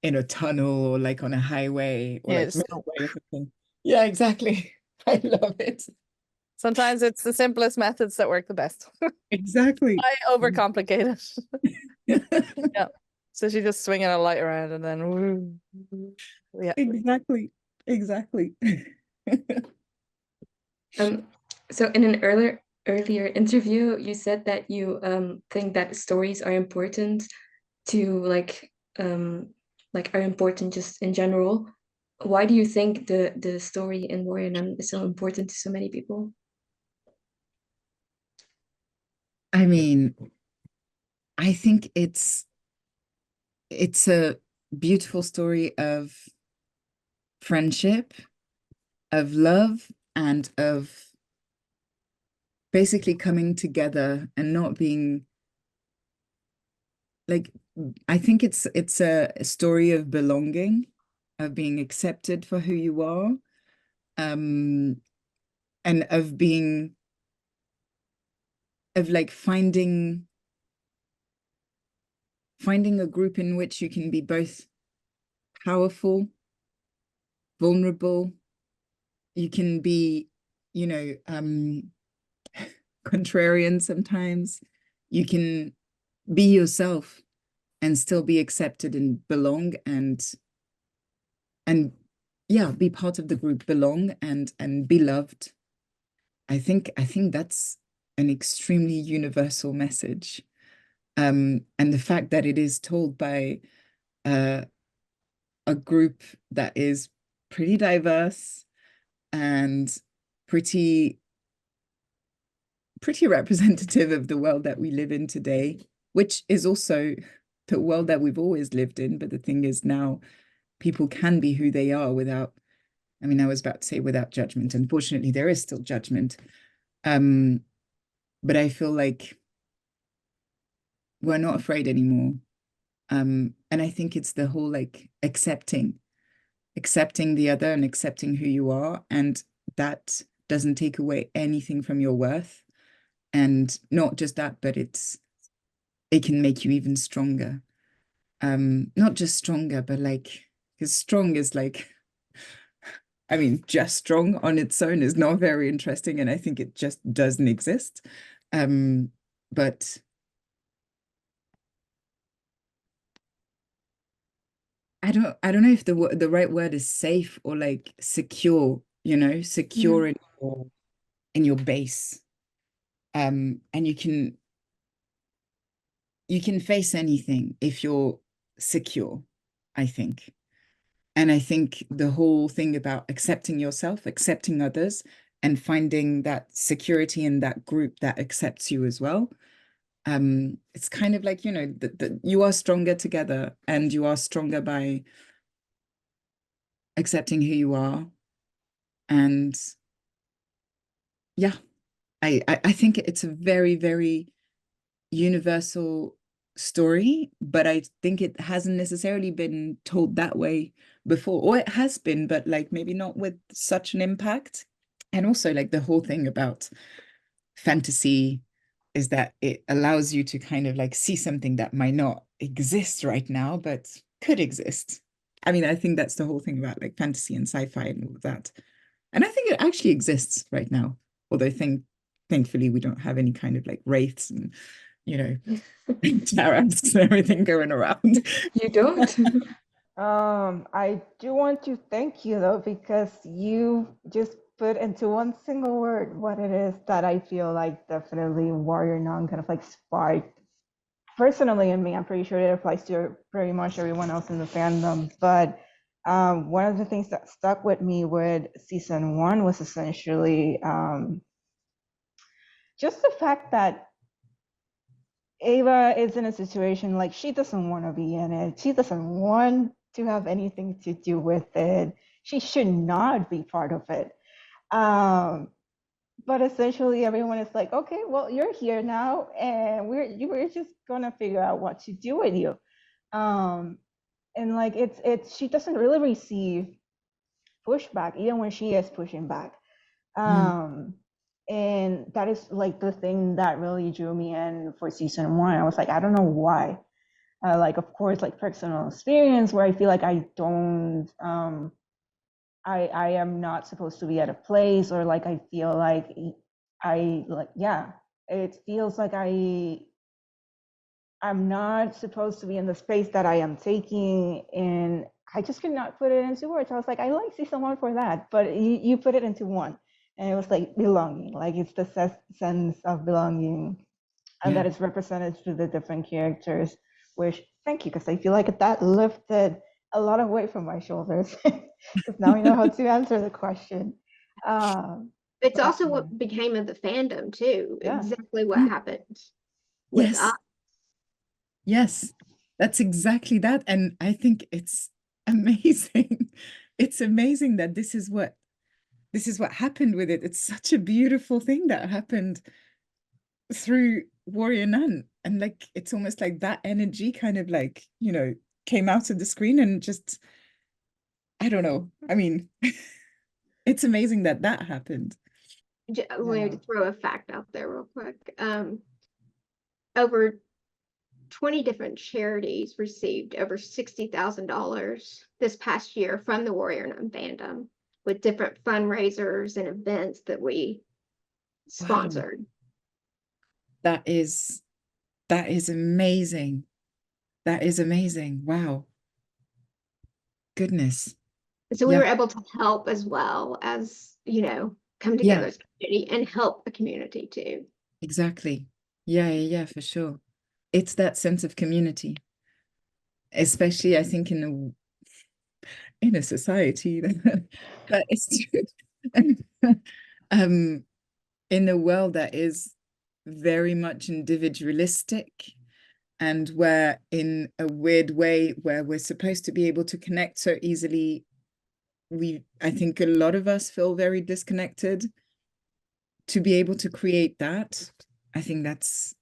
in a tunnel or like on a highway or like midway or something. Yeah, exactly. I love it. Sometimes it's the simplest methods that work the best. Exactly. I overcomplicate it. Yeah. So she just swinging a light around and then yeah. Exactly. So in an earlier interview, you said that you think that stories are important to are important just in general. Why do you think the story in Warrior Nun is so important to so many people? I mean, I think it's a beautiful story of friendship, of love, and of basically coming together and not being like, I think it's a story of belonging, of being accepted for who you are, and of being, of like finding a group in which you can be both powerful, vulnerable, you can be, you know, contrarian sometimes, you can be yourself and still be accepted and belong, and yeah, be part of the group, belong and be loved. I think that's an extremely universal message. And the fact that it is told by a group that is pretty diverse and pretty representative of the world that we live in today, which is also the world that we've always lived in. But the thing is, now people can be who they are without, I mean, I was about to say without judgment. Unfortunately, there is still judgment. But I feel like we're not afraid anymore. And I think it's the whole like accepting the other and accepting who you are. And that doesn't take away anything from your worth. And not just that, but it can make you even stronger. Not just stronger, but like, because strong is like, I mean, just strong on its own is not very interesting, and I think it just doesn't exist. But I don't know if the right word is safe or like secure, you know, secure in your base. And you can face anything if you're secure, I think. And I think the whole thing about accepting yourself, accepting others, and finding that security in that group that accepts you as well. It's kind of like, you know, that you are stronger together, and you are stronger by accepting who you are. And yeah, I think it's a very, very universal story, but I think it hasn't necessarily been told that way before, or it has been, but like maybe not with such an impact. And also like the whole thing about fantasy is that it allows you to kind of like see something that might not exist right now, but could exist. I mean, I think that's the whole thing about like fantasy and sci-fi and all of that. And I think it actually exists right now, although thankfully we don't have any kind of like wraiths and, you know, tarasks and everything going around. You don't? I do want to thank you though, because you just put into one single word what it is that I feel like definitely Warrior Nun kind of like sparked personally in me. I'm pretty sure it applies to pretty much everyone else in the fandom. But one of the things that stuck with me with season 1 was essentially just the fact that Ava is in a situation like she doesn't want to be in it. She doesn't want to have anything to do with it. She should not be part of it. But essentially everyone is like, okay, well, you're here now, and we're just gonna figure out what to do with you. And like it's she doesn't really receive pushback, even when she is pushing back. And that is like the thing that really drew me in for season 1. I was like, I don't know why. Like, of course, like personal experience where I feel like I don't, I am not supposed to be at a place, or like I feel like it feels like I'm not supposed to be in the space that I am taking, and I just could not put it into words. I was like, I like season 1 for that, but you put it into one, and it was like belonging, like it's the sense of belonging, and that is represented through the different characters. Which, thank you, because I feel like that lifted a lot of weight from my shoulders, because now I know how to answer the question. It's also what became of the fandom too. Yeah. Exactly what happened with us. Yes, that's exactly that. And I think it's amazing. It's amazing that this is what happened with it. It's such a beautiful thing that happened through Warrior Nun. And like it's almost like that energy kind of like, you know, came out of the screen and just, I don't know. I mean, it's amazing that happened. Let me throw a fact out there real quick. Over 20 different charities received over $60,000 this past year from the Warrior Nun fandom, with different fundraisers and events that we sponsored. Wow. That is amazing. That is amazing. Wow. Goodness. So we were able to help as well as, you know, come together as a community and help the community too. Exactly. Yeah, for sure. It's that sense of community, especially I think in a society that is in a world that is very much individualistic, and where in a weird way where we're supposed to be able to connect so easily, I think a lot of us feel very disconnected. To be able to create that, I think that's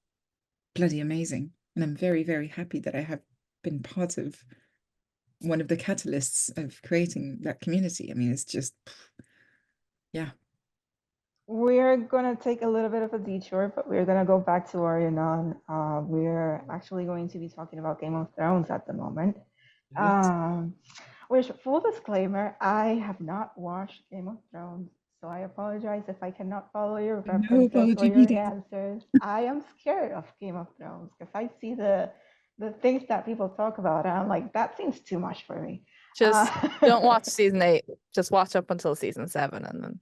bloody amazing. And I'm very, very happy that I have been part of one of the catalysts of creating that community. I mean, it's just, yeah. We're going to take a little bit of a detour, but we're going to go back to Warrior Nun. We're actually going to be talking about Game of Thrones at the moment. Which, full disclaimer, I have not watched Game of Thrones, so I apologize if I cannot follow your references or your answers. I am scared of Game of Thrones because I see the things that people talk about, and I'm like, that seems too much for me. Just don't watch season 8. Just watch up until season 7 and then.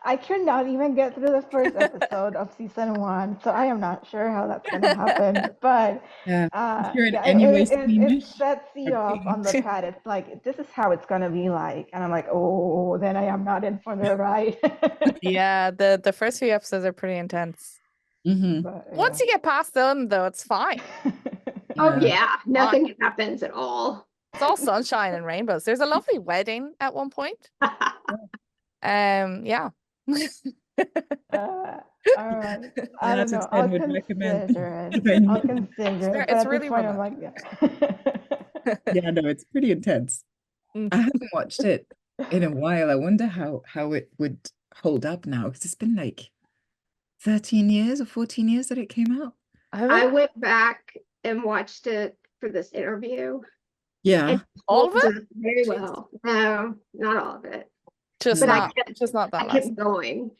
I cannot even get through the first episode of season 1, so I am not sure how that's going to happen. But Yeah, if you're in yeah, any way it squeamish, sets you off on the pad. It's like, this is how it's going to be like. And I'm like, oh, then I am not in for the ride. Yeah, the first few episodes are pretty intense. But, Once you get past them, though, it's fine. Oh Yeah. yeah, nothing happens at all. It's all sunshine and rainbows. There's a lovely wedding at one point. Yeah. all right. I 10 don't out know. of 10 I'll would recommend. consider it. Then I'll you- consider it. But It's at really this point, I'm romantic. like, Yeah, no, it's pretty intense. Mm. I haven't watched it in a while. I wonder how it would hold up now, because it's been like 13 years or 14 years that it came out. I went back and watched it for this interview. Yeah. It All of holds it? up very well. No, not all of it. Just But not I that last. kept going.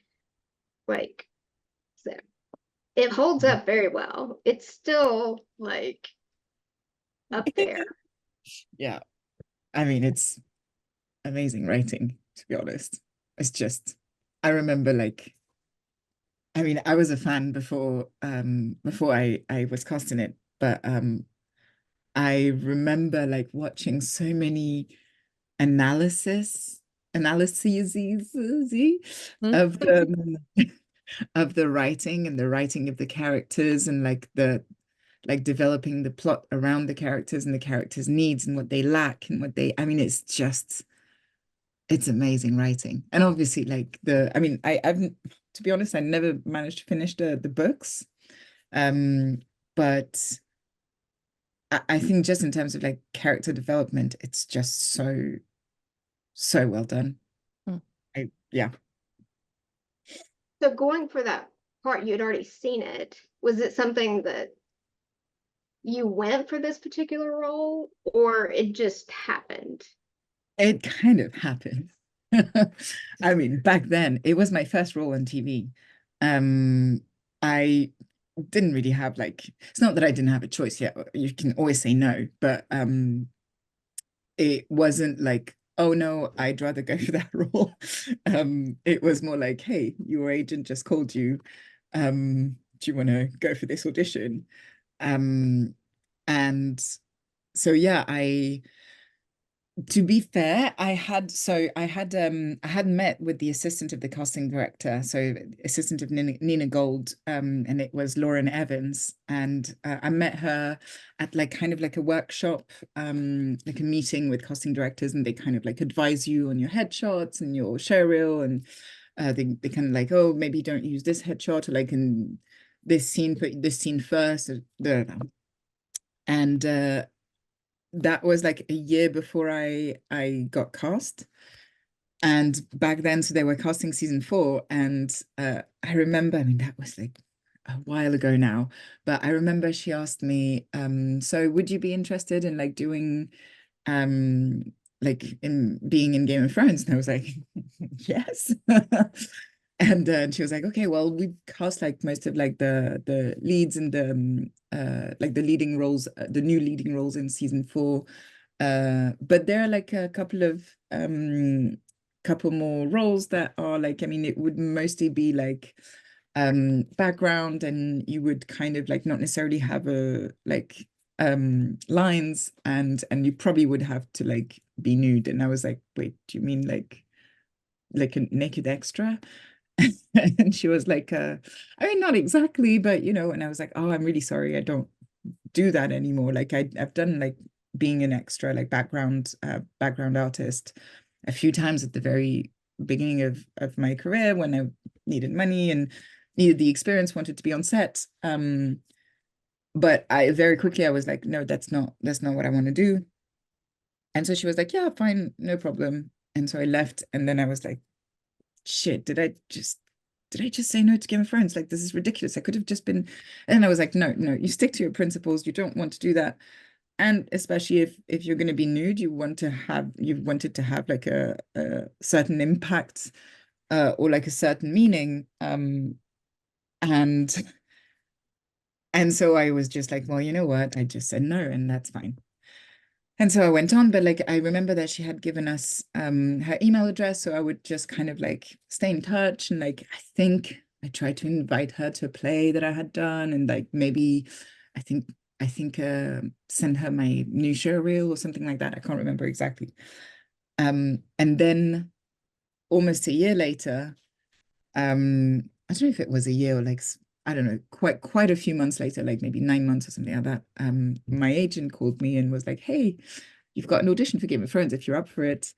Like, so it holds up very well. It's still like up there. Yeah. I mean, it's amazing writing, to be honest. It's just, I remember like, I mean, I was a fan before I was cast in it, but I remember like watching so many analyses of the of the writing and the writing of the characters, and like developing the plot around the characters and the characters' needs and what they lack and I mean, it's amazing writing. And obviously like I've, to be honest, I never managed to finish the books. But I think just in terms of like character development, it's just so well done. Yeah. So going for that part, you'd already seen it. Was it something that you went for this particular role, or it just happened? It kind of happened. I mean, back then it was my first role on TV. I didn't really have like, it's not that I didn't have a choice yet. You can always say no, but it wasn't like, oh no, I'd rather go for that role. It was more like, hey, your agent just called you. Do you want to go for this audition? And so yeah, to be fair, I had met with the assistant of the casting director, so assistant of Nina Gold, and it was Lauren Evans, and I met her at like kind of like a workshop, like a meeting with casting directors, and they kind of like advise you on your headshots and your showreel, and they kind of like, oh, maybe don't use this headshot, or like in this scene, put this scene first, and that was like a year before I got cast. And back then, so they were casting season 4. And I remember, I mean, that was like a while ago now, but I remember she asked me, so would you be interested in like doing, like in being in Game of Thrones? And I was like, yes. And she was like, okay, well, we cast like most of like the leads and the like the leading roles, the new leading roles in season 4. But there are like a couple more roles that are like, I mean, it would mostly be like background, and you would kind of like not necessarily have a like lines, and you probably would have to like be nude. And I was like, wait, do you mean like a naked extra? And she was like, I mean, not exactly, but you know. And I was like, oh, I'm really sorry, I don't do that anymore. Like I've done like being an extra, like background artist a few times at the very beginning of my career, when I needed money and needed the experience, wanted to be on set. But I very quickly I was like, no, that's not what I want to do. And so she was like, yeah, fine, no problem. And so I left, and then I was like, shit, did I just say no to Game of Thrones? Like, this is ridiculous. I could have just been. And I was like, no, you stick to your principles. You don't want to do that. And especially if you're going to be nude, you wanted to have like a certain impact, or like a certain meaning. And so I was just like, well, you know what? I just said no, and that's fine. And so I went on, but like I remember that she had given us her email address, so I would just kind of like stay in touch, and like I think I tried to invite her to a play that I had done, and like maybe I think send her my new show reel or something like that. I can't remember exactly. And then almost a year later, I don't know if it was a year or like I don't know, quite a few months later, like maybe 9 months or something like that. My agent called me and was like, "Hey, you've got an audition for Game of Thrones if you're up for it."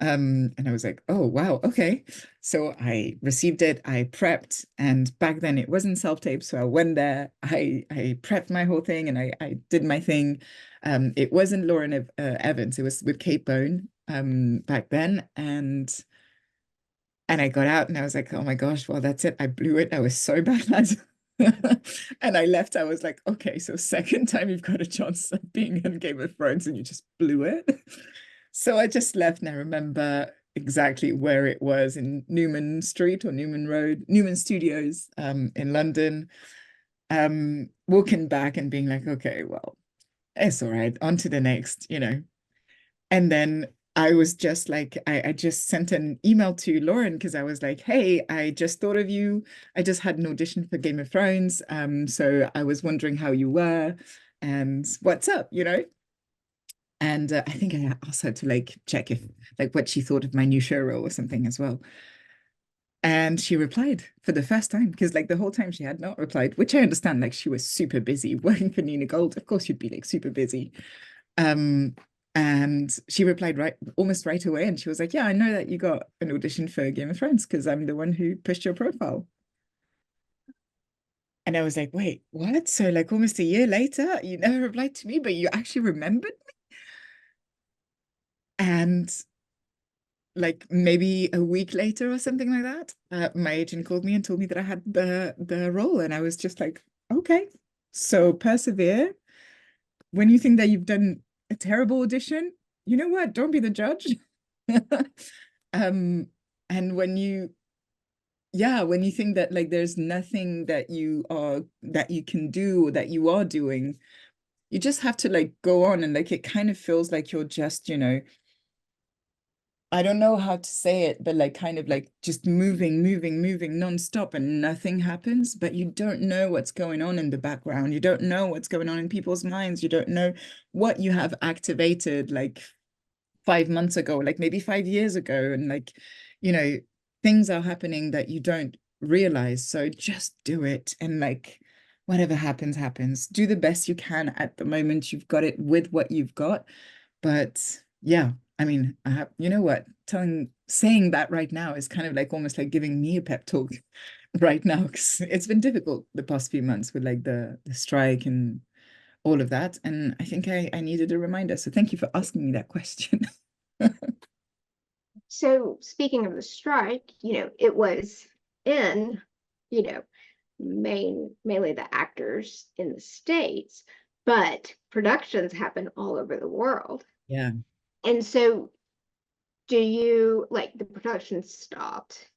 And I was like, "Oh wow, okay." So I received it, I prepped, and back then it wasn't self-tape, so I went there, I prepped my whole thing, and I did my thing. It wasn't Lauren Evans, it was with Kate Bone back then, and I got out and I was like, "Oh my gosh, well, that's it. I blew it. I was so bad." And I left. I was like, "Okay, so second time you've got a chance of being in Game of Thrones and you just blew it." So I just left, and I remember exactly where it was, in Newman Street or Newman Road, Newman Studios in London. Walking back and being like, "Okay, well, it's all right. On to the next, you know." And then I was just like, I just sent an email to Lauren because I was like, "Hey, I just thought of you. I just had an audition for Game of Thrones. So I was wondering how you were and what's up, you know?" And I think I asked her to like check if like what she thought of my new show role or something as well. And she replied for the first time, because like the whole time she had not replied, which I understand, like she was super busy working for Nina Gold. Of course, you'd be like super busy. And she replied almost right away, and she was like, "Yeah, I know that you got an audition for Game of Thrones because I'm the one who pushed your profile." And I was like, "Wait, what? So like almost a year later, you never replied to me, but you actually remembered me?" And like maybe a week later or something like that, my agent called me and told me that I had the role, and I was just like, "Okay, so persevere. When you think that you've done a terrible audition, you know what? Don't be the judge." And when you think that like there's nothing that you can do or that you are doing, you just have to like go on, and like it kind of feels like you're just, you know, I don't know how to say it, but like kind of like just moving nonstop, and nothing happens, but you don't know what's going on in the background. You don't know what's going on in people's minds. You don't know what you have activated like 5 months ago, like maybe 5 years ago. And like, you know, things are happening that you don't realize. So just do it. And like, whatever happens, happens. Do the best you can at the moment. You've got it with what you've got. But yeah, I mean, I have, you know what, saying that right now is kind of like almost like giving me a pep talk right now, because it's been difficult the past few months with like the strike and all of that. And I think I needed a reminder. So thank you for asking me that question. So speaking of the strike, you know, it was in, you know, mainly the actors in the States, but productions happen all over the world. Yeah. And so do you like the production stopped?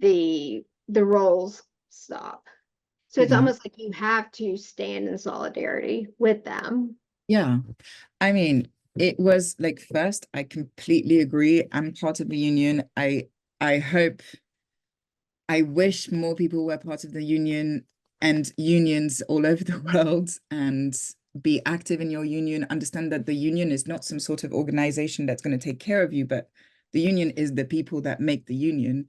The roles stop. So it's almost like you have to stand in solidarity with them. Yeah. I mean, it was like, first, I completely agree. I'm part of the union. I wish more people were part of the union and unions all over the world, and be active in your union. Understand that the union is not some sort of organization that's going to take care of you, but the union is the people that make the union,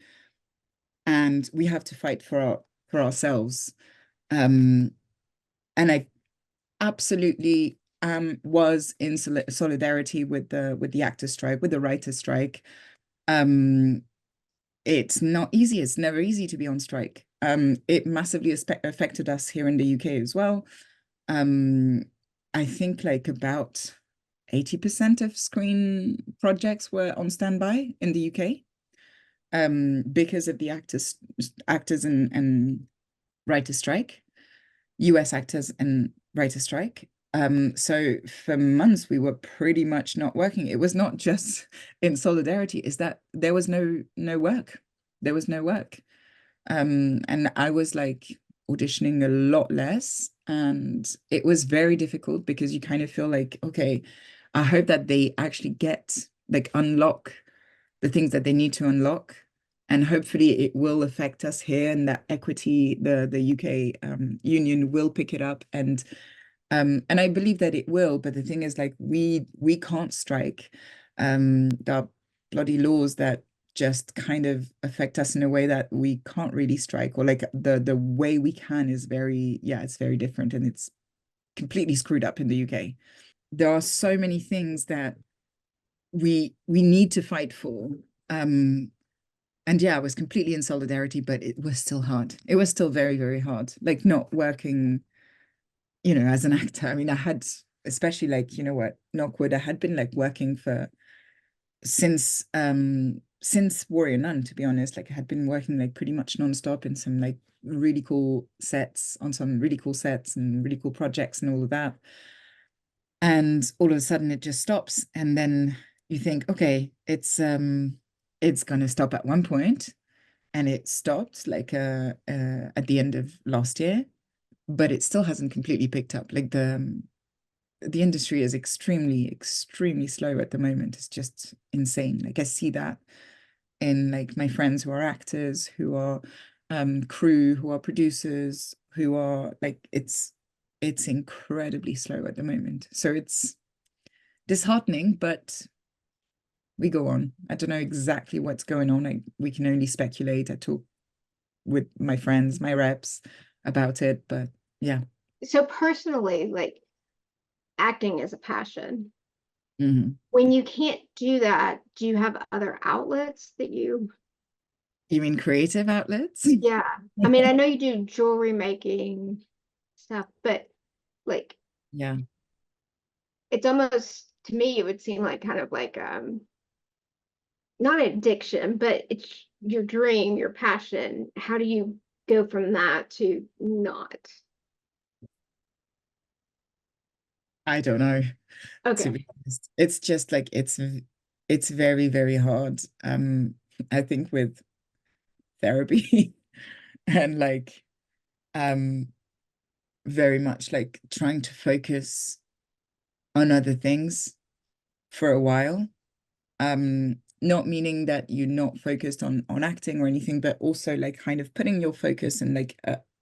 and we have to fight for ourselves. And I absolutely was in solidarity with the actors' strike, with the writers' strike. It's not easy. It's never easy to be on strike. It massively affected us here in the UK as well. I think like about 80% of screen projects were on standby in the UK, because of the actors and writers' strike, US actors and writers' strike. So for months we were pretty much not working. It was not just in solidarity, is that there was no work. There was no work. And I was like auditioning a lot less, and it was very difficult because you kind of feel like, okay, I hope that they actually get like unlock the things that they need to unlock, and hopefully it will affect us here, and that equity, the UK union will pick it up, and I believe that it will. But the thing is, like, we can't strike. There are bloody laws that just kind of affect us in a way that we can't really strike, or like the way we can is very, yeah, it's very different, and it's completely screwed up in the UK. There are so many things that we need to fight for. And yeah, I was completely in solidarity, but it was still hard. It was still very, very hard. Like, not working, you know, as an actor. I mean, I had, especially like, you know what, Knockwood, I had been like working for since Warrior Nun, to be honest. Like, I had been working like pretty much nonstop in some like really cool sets, on some really cool sets and really cool projects and all of that. And all of a sudden it just stops. And then you think, okay, it's gonna stop at one point. And it stopped like at the end of last year, but it still hasn't completely picked up. Like, the industry is extremely, extremely slow at the moment. It's just insane. Like, I see that in like my friends who are actors, who are crew, who are producers, who are like, it's incredibly slow at the moment. So it's disheartening, but we go on. I don't know exactly what's going on. We can only speculate. I talk with my friends, my reps about it, but yeah. So personally, like, acting is a passion. Mm-hmm. When you can't do that, do you have other outlets that you mean creative outlets? Yeah. I mean, I know you do jewelry making stuff, but like, yeah, it's almost, to me, it would seem like kind of like not addiction, but it's your dream, your passion. How do you go from that to not? I don't know, to Okay. be honest. It's just like, it's very, very hard. I think with therapy and like very much like trying to focus on other things for a while. Not meaning that you're not focused on acting or anything, but also like kind of putting your focus and like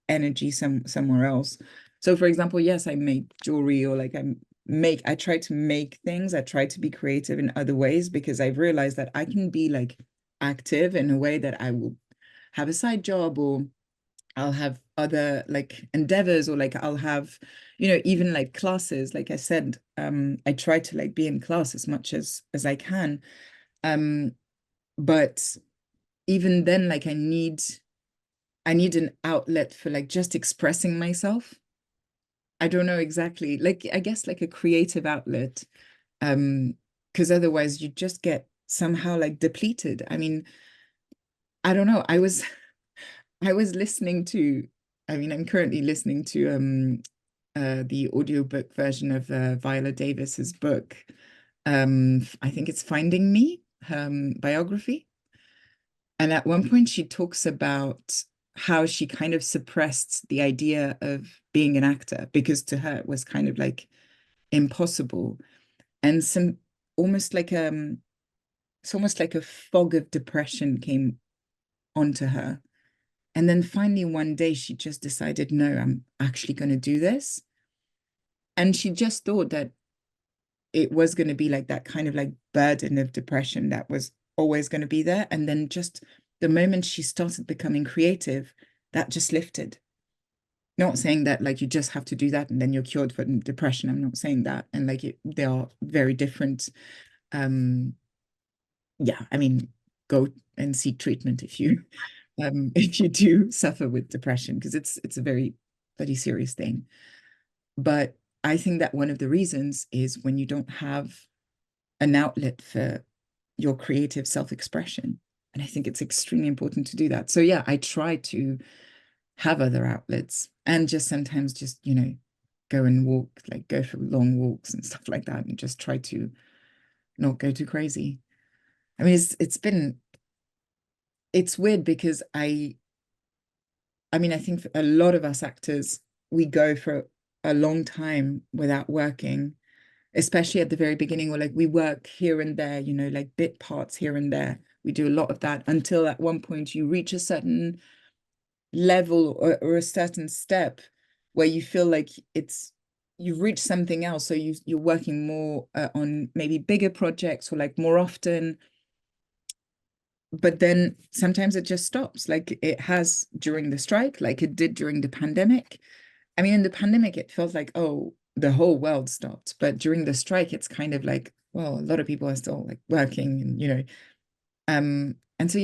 energy somewhere else. So for example, yes, I make jewelry, or like I try to make things. I try to be creative in other ways, because I've realized that I can be like active in a way that I will have a side job, or I'll have other like endeavors, or like I'll have, you know, even like classes. Like I said, I try to like be in class as much as I can. But even then, like, I need an outlet for like just expressing myself. I don't know exactly, like, I guess like a creative outlet, because otherwise you just get somehow like depleted. I mean, I don't know. I was listening to, I mean, I'm currently listening to the audiobook version of Viola Davis's book. I think it's Finding Me, biography. And at one point she talks about how she kind of suppressed the idea of being an actor, because to her it was kind of like impossible. And almost like it's almost like a fog of depression came onto her. And then finally one day she just decided, no, I'm actually going to do this. And she just thought that it was going to be like that kind of like burden of depression that was always going to be there. And then just the moment she started becoming creative, that just lifted. Not saying that like you just have to do that and then you're cured from depression. I'm not saying that. And like they are very different. Yeah, I mean, go and seek treatment if you do suffer with depression, because it's a very bloody serious thing. But I think that one of the reasons is when you don't have an outlet for your creative self-expression. And I think it's extremely important to do that. So yeah, I try to have other outlets, and just sometimes just, you know, go and walk, like go for long walks and stuff like that, and just try to not go too crazy. I mean, it's weird because I mean, I think for a lot of us actors, we go for a long time without working, especially at the very beginning, or like we work here and there, you know, like bit parts here and there. We do a lot of that until at one point you reach a certain level or a certain step where you feel like you've reached something else. So you're working more on maybe bigger projects or like more often. But then sometimes it just stops, like it has during the strike, like it did during the pandemic. I mean, in the pandemic, it felt like, oh, the whole world stopped. But during the strike, it's kind of like, well, a lot of people are still like working and, you know, and so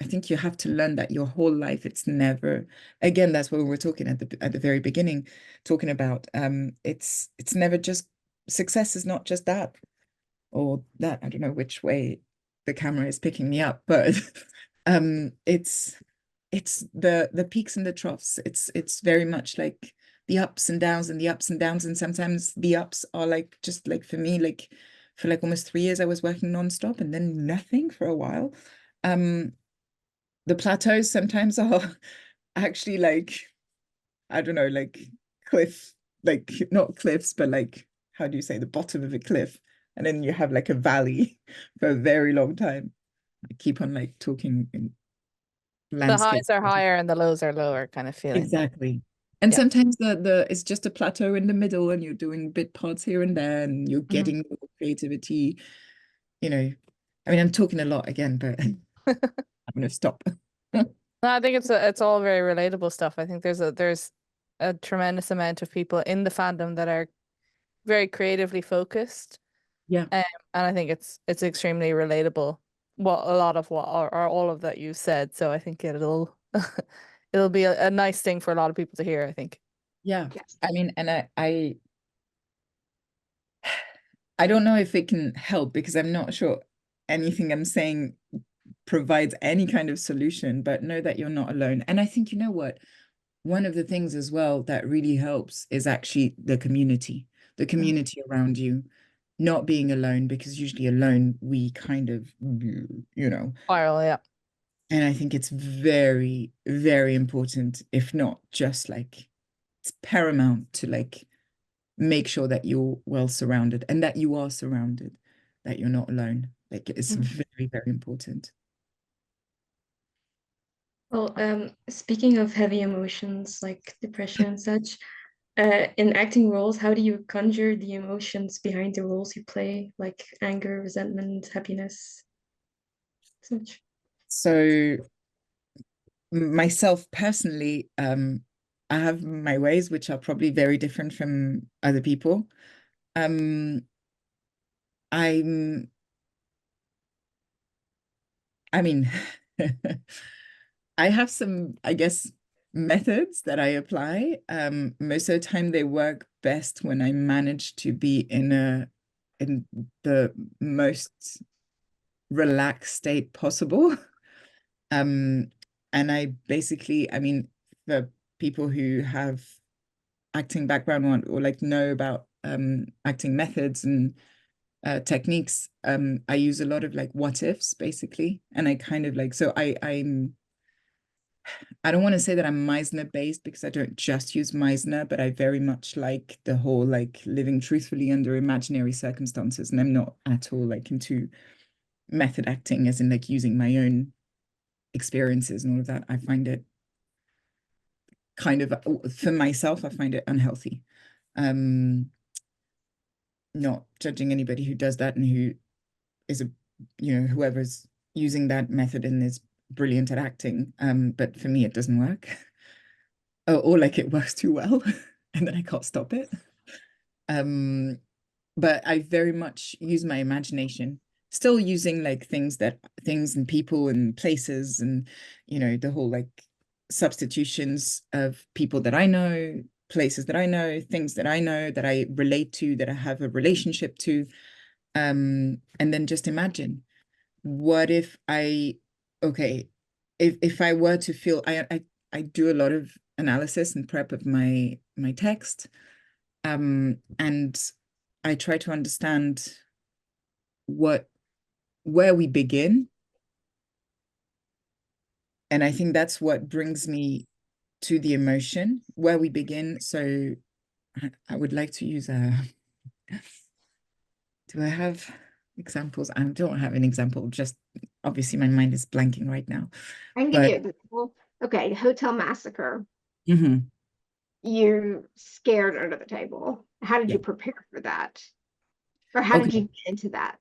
I think you have to learn that your whole life, it's never, again, that's what we were talking at the very beginning, talking about, it's never just, success is not just that or that. I don't know which way the camera is picking me up, but it's the peaks and the troughs. It's very much like the ups and downs and the ups and downs, and sometimes the ups are like, just like for me, like for like almost 3 years I was working nonstop and then nothing for a while. The plateaus sometimes are actually like, I don't know, like cliff, like not cliffs, but like, how do you say, the bottom of a cliff, and then you have like a valley for a very long time. I keep on like talking in landscape. The highs are higher and the lows are lower kind of feeling. Exactly. And Yeah. sometimes the it's just a plateau in the middle and you're doing bit parts here and there and you're getting more creativity, you know. I mean, I'm talking a lot again, but I'm gonna stop. No, I think it's all very relatable stuff. I think there's a tremendous amount of people in the fandom that are very creatively focused. Yeah. And I think it's extremely relatable. What a lot of what are all of that you said. So I think it'll it'll be a nice thing for a lot of people to hear, I think. Yeah. I mean, and I don't know if it can help because I'm not sure anything I'm saying provides any kind of solution, but know that you're not alone. And I think, you know what? One of the things as well that really helps is actually the community around you, not being alone, because usually alone we kind of, you know. Viral, yeah. And I think it's very, very important, if not just like, it's paramount to like make sure that you're well surrounded and that you are surrounded, that you're not alone. Like it's very, very important. Well, speaking of heavy emotions like depression and such, in acting roles, how do you conjure the emotions behind the roles you play, like anger, resentment, happiness, such? So myself personally, I have my ways which are probably very different from other people. I mean, I have some, I guess, methods that I apply. Most of the time they work best when I manage to be in the most relaxed state possible. And I basically, I mean, for people who have acting background or like know about acting methods and techniques, I use a lot of like what ifs basically, and I kind of like, so I don't want to say that I'm Meisner based because I don't just use Meisner, but I very much like the whole like living truthfully under imaginary circumstances, and I'm not at all like into method acting as in like using my own experiences and all of that. I find it kind of, for myself, I find it unhealthy. Not judging anybody who does that and who is whoever's using that method and is brilliant at acting. But for me, it doesn't work. Or like it works too well and then I can't stop it. But I very much use my imagination, still using like things and people and places and, the whole like substitutions of people that I know, places that I know, things that I know, that I relate to, that I have a relationship to. And then just imagine, what if if I were to feel, I do a lot of analysis and prep of my text, and I try to understand where we begin, and I think that's what brings me to the emotion, where we begin. So I would like to use a, do I have examples? I don't have an example, just obviously my mind is blanking right now. I can give you an example. Okay, Hotel Massacre. Mm-hmm. You're scared under the table. How did you prepare for that? Or how did you get into that?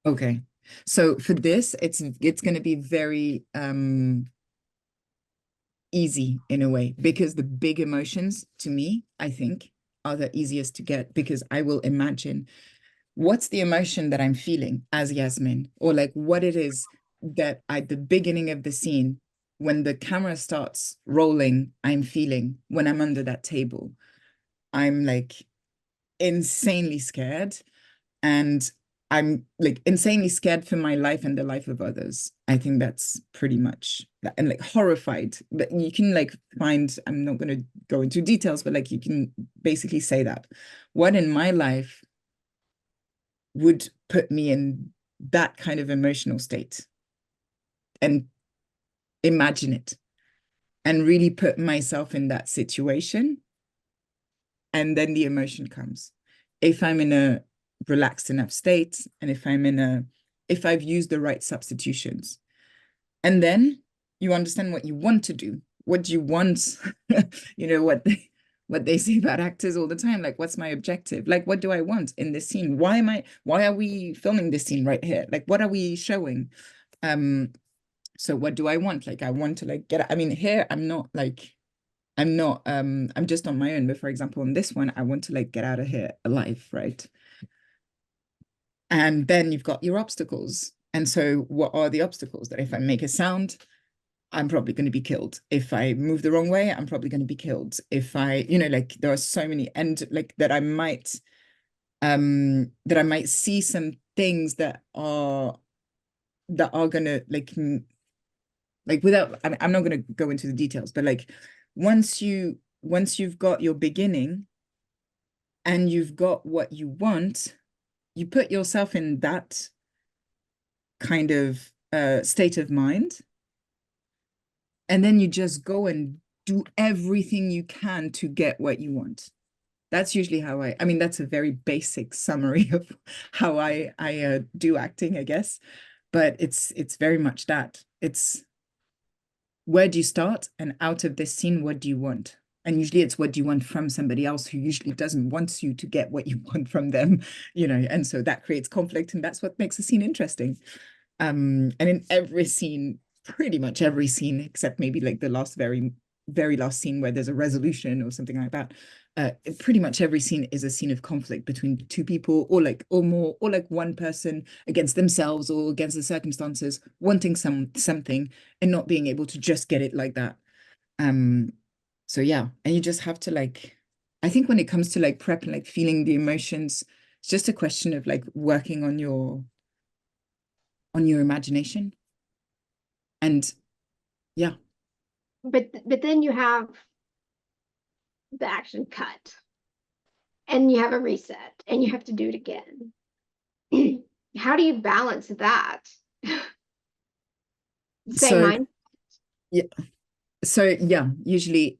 Okay. So for this, it's going to be very easy in a way, because the big emotions to me, I think, are the easiest to get, because I will imagine what's the emotion that I'm feeling as Yasmine, or like what it is that at the beginning of the scene, when the camera starts rolling, I'm feeling when I'm under that table. I'm like insanely scared, and I'm like insanely scared for my life and the life of others. I think that's pretty much that. And like horrified. But you can like find, I'm not going to go into details, but like you can basically say that. What in my life would put me in that kind of emotional state? And imagine it. And really put myself in that situation. And then the emotion comes. If I'm in a relaxed enough state, and if I've used the right substitutions, and then you understand what you want to do. What do you want? You know what they say about actors all the time, like, what's my objective? Like, what do I want in this scene? Why are we filming this scene right here? Like, what are we showing? So what do I want? Like, I want to like get, I mean, here I'm just on my own. But for example, on this one, I want to like get out of here alive, right? And then you've got your obstacles. And so what are the obstacles? That if I make a sound, I'm probably going to be killed. If I move the wrong way, I'm probably going to be killed. If I, like there are so many, and like that I might see some things that are gonna like without, I'm not going to go into the details, but like once you've got your beginning and you've got what you want, you put yourself in that kind of state of mind, and then you just go and do everything you can to get what you want. That's usually how I mean, that's a very basic summary of how I do acting, I guess. But it's very much that. It's where do you start, and out of this scene, what do you want? And usually it's what do you want from somebody else who usually doesn't want you to get what you want from them, and so that creates conflict, and that's what makes a scene interesting. And in every scene, pretty much every scene, except maybe like the last very, very last scene where there's a resolution or something like that, pretty much every scene is a scene of conflict between two people, or more, or like one person against themselves or against the circumstances, wanting something and not being able to just get it like that. So yeah, and you just have to like, I think when it comes to like prep and like feeling the emotions, it's just a question of like working on your imagination. And yeah. But then you have the action cut, and you have a reset, and you have to do it again. How do you balance that? Same mind? Yeah. So yeah, usually,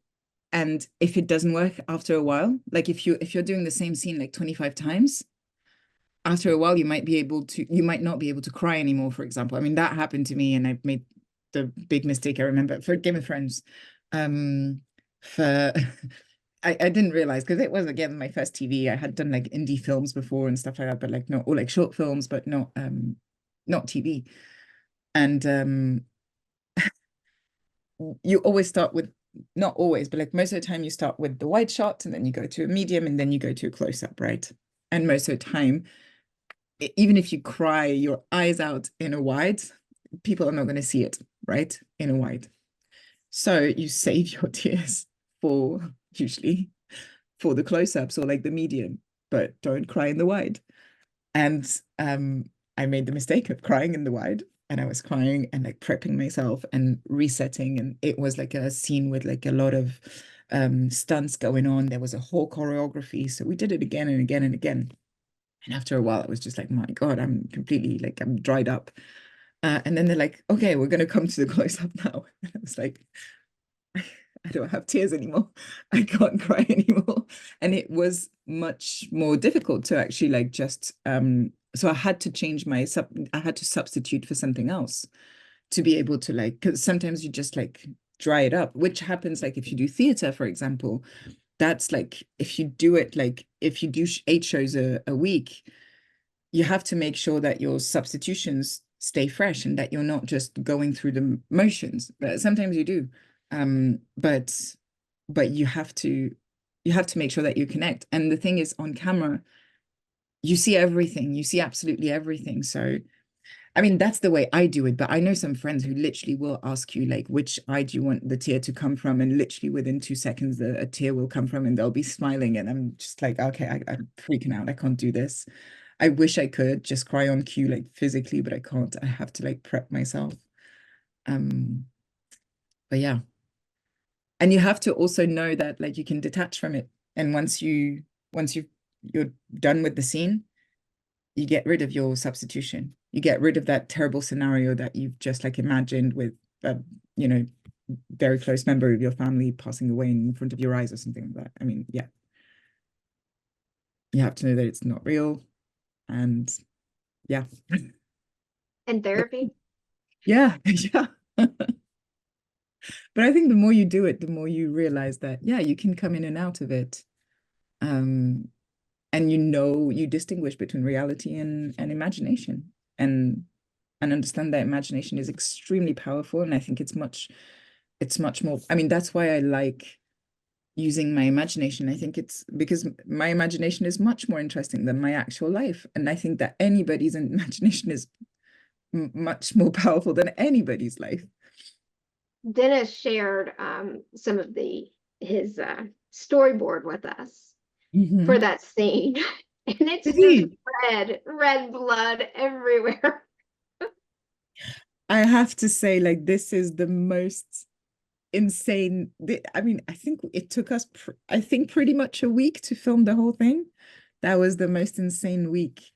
and if it doesn't work after a while, like if you're doing the same scene like 25 times, after a while you might not be able to cry anymore, for example. I mean, that happened to me, and I've made the big mistake, I remember, for Game of Thrones. For I didn't realize, because it was again my first TV. I had done like indie films before and stuff like that, but like not, or like short films, but not TV. And you always start with, not always, but like most of the time you start with the wide shot, and then you go to a medium, and then you go to a close-up, right? And most of the time, even if you cry your eyes out in a wide, people are not going to see it, right? In a wide. So you save your tears usually for the close-ups or like the medium, but don't cry in the wide. And I made the mistake of crying in the wide, and I was crying and like prepping myself and resetting, and it was like a scene with like a lot of stunts going on. There was a whole choreography, so we did it again and again and again. And after a while, I was just like, my God, I'm completely like, I'm dried up. And then they're like, okay, we're going to come to the close-up now. And I was like, I don't have tears anymore. I can't cry anymore. And it was much more difficult to actually like just so I had to change I had to substitute for something else to be able to like, because sometimes you just like dry it up, which happens like if you do theater, for example. That's like if you do it like if you do 8 shows a week, you have to make sure that your substitutions stay fresh and that you're not just going through the motions. But sometimes you do. But you have to make sure that you connect. And the thing is, on camera, you see everything. You see absolutely everything. So I mean, that's the way I do it, but I know some friends who literally will ask you, like, which eye do you want the tear to come from? And literally within 2 seconds, a tear will come from and they'll be smiling. And I'm just like, okay, I'm freaking out. I can't do this. I wish I could just cry on cue, like physically, but I can't. I have to like prep myself. But yeah. And you have to also know that like you can detach from it. And once you're done with the scene, you get rid of your substitution. You get rid of that terrible scenario that you've just like imagined with a, you know, very close member of your family passing away in front of your eyes or something like that. I mean, yeah. You have to know that it's not real. And yeah. And therapy? Yeah, yeah. But I think the more you do it, the more you realize that, yeah, you can come in and out of it. And you distinguish between reality and imagination, and understand that imagination is extremely powerful. And I think it's much more, I mean, that's why I like using my imagination. I think it's because my imagination is much more interesting than my actual life. And I think that anybody's imagination is much more powerful than anybody's life. Dennis shared some of his storyboard with us for that scene. And it's just red blood everywhere. I have to say, like, this is the most insane. I mean, I think it took us, I think, pretty much a week to film the whole thing. That was the most insane week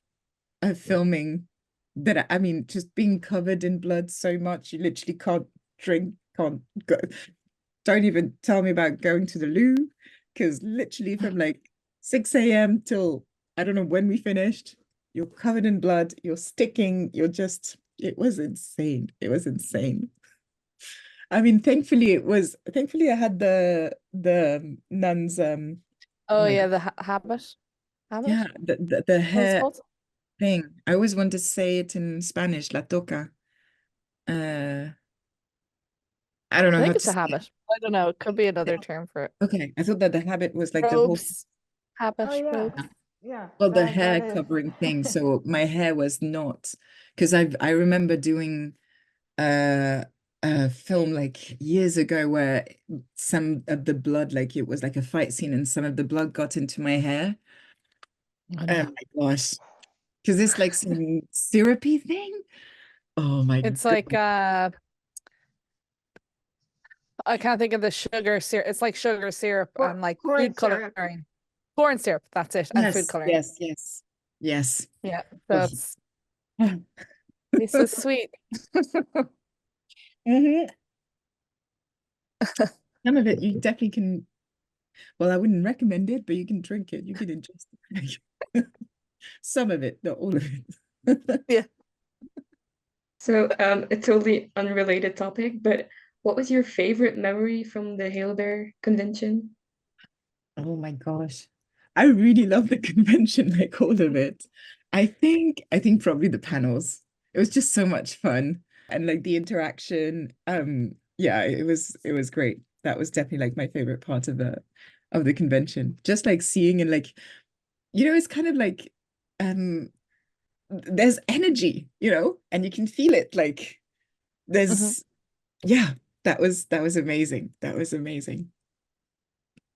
of filming. That I mean, just being covered in blood so much, you literally can't drink, can't go. Don't even tell me about going to the loo, because literally from like 6 a.m. till I don't know when we finished, you're covered in blood, you're sticking, it was insane. It was insane. I mean, thankfully I had the nuns oh yeah, the habit. Yeah, the hair thing. I always want to say it in Spanish, la toca. I don't know I how think to it's a habit. I don't know. It could be another term for it. Okay, I thought that the habit was like Robes. Habit. Oh, yeah. Robes. Yeah. Well, the that hair is. covering thing. So my hair was not, because I remember doing a film like years ago where some of the blood, like it was like a fight scene, and some of the blood got into my hair. Oh, no. Oh my gosh. Because it's like some syrupy thing. Oh my It's God. like I can't think of the sugar syrup. It's like sugar syrup and like food coloring. Corn syrup, that's it. And food coloring. Yes. Yeah. So it's so sweet. Some of it you definitely can. Well, I wouldn't recommend it, but you can drink it. You can ingest it. Some of it, not all of it. Yeah. So a totally unrelated topic, but what was your favorite memory from the HaloBear convention? Oh my gosh. I really love the convention, like all of it. I think probably the panels. It was just so much fun, and like the interaction. Yeah, it was great. That was definitely like my favorite part of the convention. Just like seeing and like, it's kind of like there's energy, and you can feel it. Like there's yeah, that was amazing. That was amazing.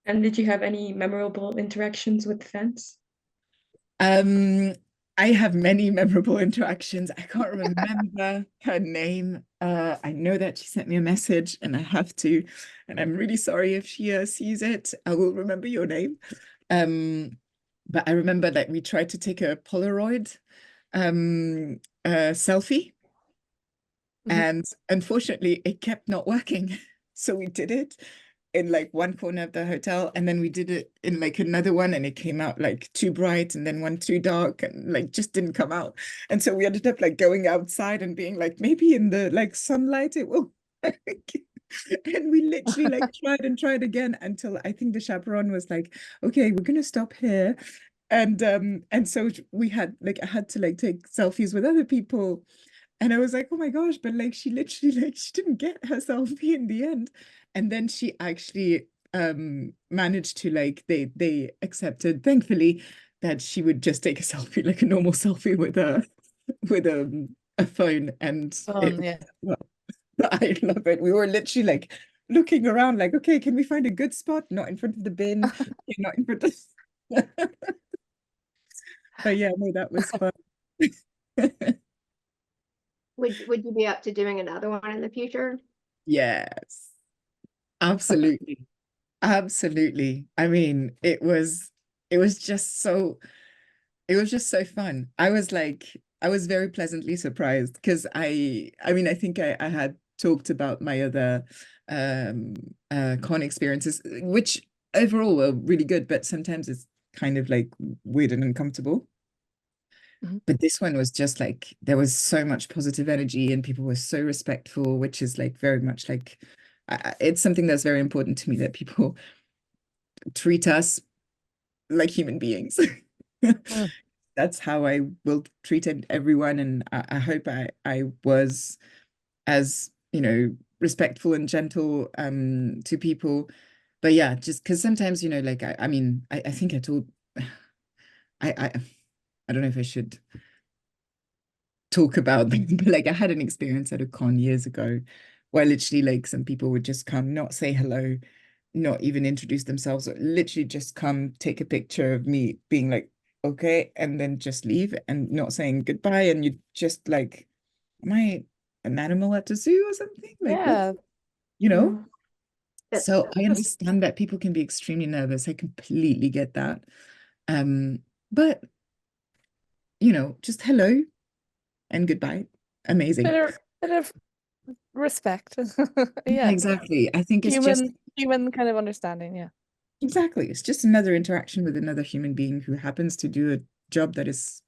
And did you have any memorable interactions with fans? I have many memorable interactions. I can't remember her name. I know that she sent me a message, and I have to, and I'm really sorry if she sees it. I will remember your name. But I remember that we tried to take a Polaroid selfie, and unfortunately it kept not working. So we did it in like one corner of the hotel, and then we did it in like another one, and it came out like too bright, and then one too dark, and like just didn't come out. And so we ended up like going outside and being like, maybe in the like sunlight it will. And we literally like tried and tried again until I think the chaperone was like, okay, we're gonna stop here. And so we had like, I had to like take selfies with other people. And I was like, oh my gosh, but like she literally like she didn't get her selfie in the end. And then she actually managed to like they accepted, thankfully, that she would just take a selfie, like a normal selfie with a phone. And Yeah. well, I love it. We were literally like looking around like, okay, can we find a good spot? Not in front of the bin, not in front of but yeah, no, that was fun. Would you be up to doing another one in the future? Yes, absolutely. Absolutely. I mean, it was just so fun. I was very pleasantly surprised because I mean, I think I had talked about my other con experiences, which overall were really good, but sometimes it's kind of like weird and uncomfortable. But this one was just like, there was so much positive energy and people were so respectful, which is like very much like, it's something that's very important to me, that people treat us like human beings. That's how I will treat everyone. And I hope I was as, respectful and gentle to people. But yeah, just because sometimes, like, I mean, I think I told, I don't know if I should talk about them, but like I had an experience at a con years ago where literally like some people would just come, not say hello, not even introduce themselves, or literally just come take a picture of me being like, okay, and then just leave and not saying goodbye. And you just like, am I an animal at the zoo or something? Like, Yeah. So I understand that people can be extremely nervous. I completely get that. But just hello and goodbye. Amazing. Bit of respect. Yeah, exactly. I think it's just human kind of understanding. Yeah. Exactly. It's just another interaction with another human being who happens to do a job that is,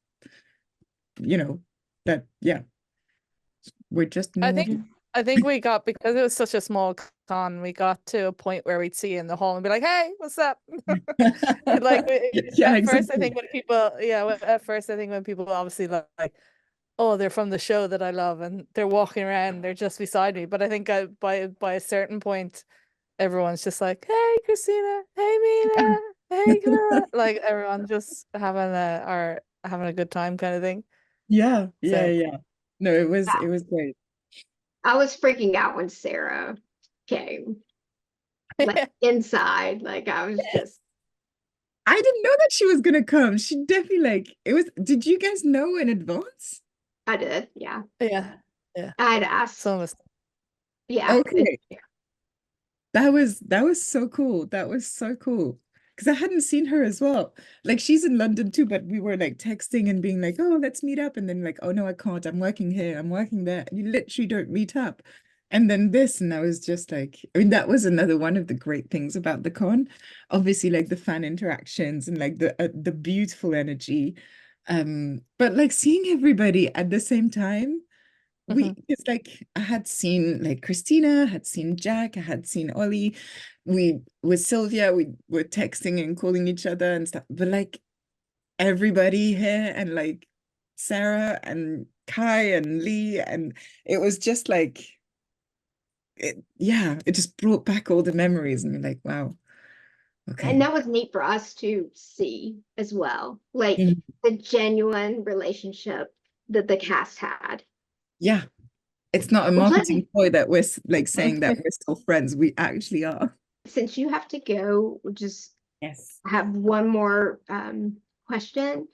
yeah, we're just normal. I think we got, because it was such a small con, we got to a point where we'd see you in the hall and be like, hey, what's up? Like, yeah, at first, exactly. I think when people obviously like, oh, they're from the show that I love and they're walking around, they're just beside me. But I think by a certain point, everyone's just like, hey, Christina, hey, Meena, hey, Camilla. Like, everyone just having a good time kind of thing. Yeah. So, No, it was great. I was freaking out when Sarah came. Like inside, like I was just. I didn't know that she was gonna come. She definitely like it was. Did you guys know in advance? I did, yeah. Yeah. I'd asked. Some of us. Yeah. Okay. That was so cool. That was so cool. Because I hadn't seen her as well. Like she's in London too, but we were like texting and being like, oh, let's meet up. And then like, oh no, I can't. I'm working here. I'm working there. And you literally don't meet up. And then this, and I was just like, I mean, that was another one of the great things about the con. Obviously, like the fan interactions and like the beautiful energy. But like seeing everybody at the same time, it's like I had seen like Christina, had seen Jack, I had seen Ollie. We with Sylvia, we were texting and calling each other and stuff. But like everybody here and like Sarah and Kai and Lee, and it was just like it just brought back all the memories and like, wow. Okay. And that was neat for us to see as well, like the genuine relationship that the cast had. Yeah. It's not a marketing ploy that we're like saying that we're still friends. We actually are. Since you have to go, we'll just Yes. have one more question.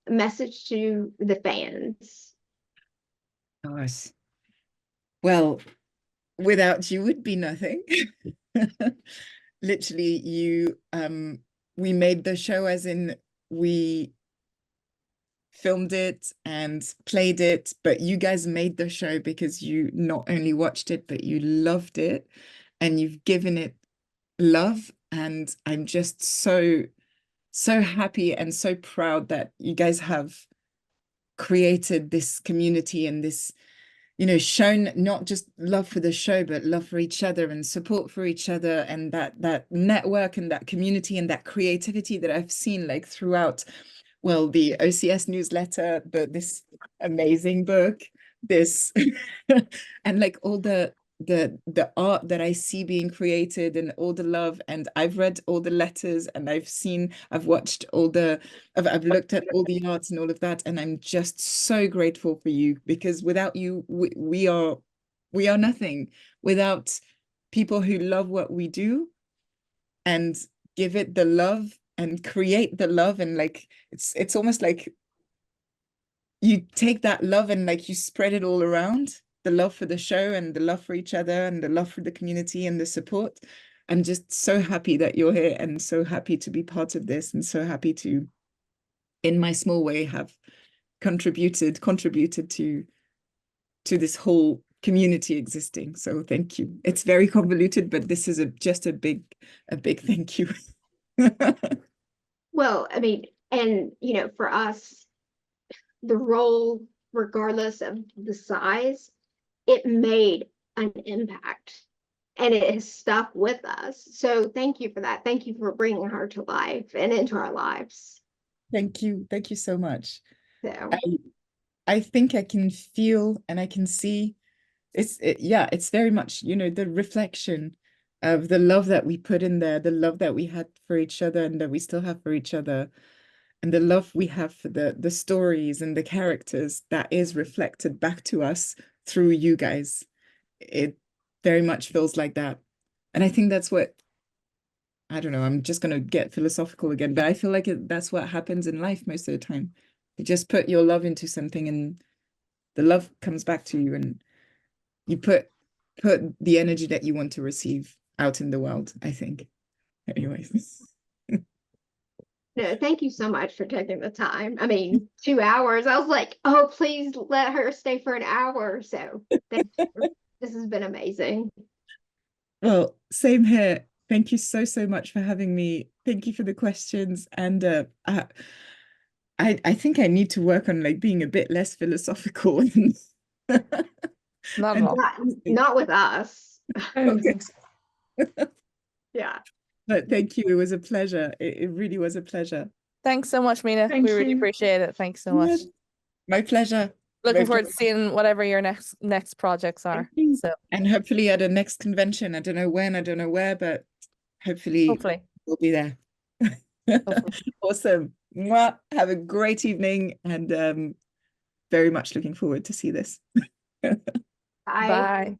Message to the fans. Gosh. Well, without you would be nothing. Literally, we made the show as in we filmed it and played it, but you guys made the show because you not only watched it, but you loved it. and you've given it love. And I'm just so happy and so proud that you guys have created this community and this, you know, shown not just love for the show, but love for each other and support for each other, and that network and that community and that creativity that I've seen like throughout, well, the OCS newsletter, this amazing book, this and like all the art that I see being created and all the love. And I've read all the letters, and I've watched all I've looked at all the arts and all of that, and I'm just so grateful for you, because without you, we are nothing. Without people who love what we do and give it the love and create the love, and like it's almost like you take that love and like you spread it all around, the love for the show and the love for each other and the love for the community and the support. I'm just so happy that you're here, and so happy to be part of this, and so happy to, in my small way, have contributed to this whole community existing. So thank you. It's very convoluted, but this is just a big thank you. Well, I mean, and you know, for us, the role, regardless of the size, it made an impact, and it has stuck with us. So thank you for that. Thank you for bringing her to life and into our lives. Thank you so much. So I think I can feel and I can see it's very much, you know, the reflection of the love that we put in there, the love that we had for each other and that we still have for each other, and the love we have for the stories and the characters that is reflected back to us through you guys. It very much feels like that. And I think that's what, I don't know, I'm just going to get philosophical again, but I feel like that's what happens in life most of the time. You just put your love into something and the love comes back to you, and you put the energy that you want to receive out in the world, I think. Anyways. no, thank you so much for taking the time. I mean, 2 hours. I was like, oh, please let her stay for an hour. So thank you. This has been amazing. Well, same here. Thank you so much for having me. Thank you for the questions. And I think I need to work on like being a bit less philosophical. Not at all. Not with us. I don't think so. Yeah. But thank you. It was a pleasure. It really was a pleasure. Thanks so much, Meena. Thank We really you. appreciate it. Thanks so much. My pleasure. Looking forward to seeing whatever your next projects are. So, and hopefully at a next convention. I don't know when, I don't know where, but hopefully we'll be there. Awesome. Mwah. Have a great evening, and very much looking forward to see this. Bye. Bye.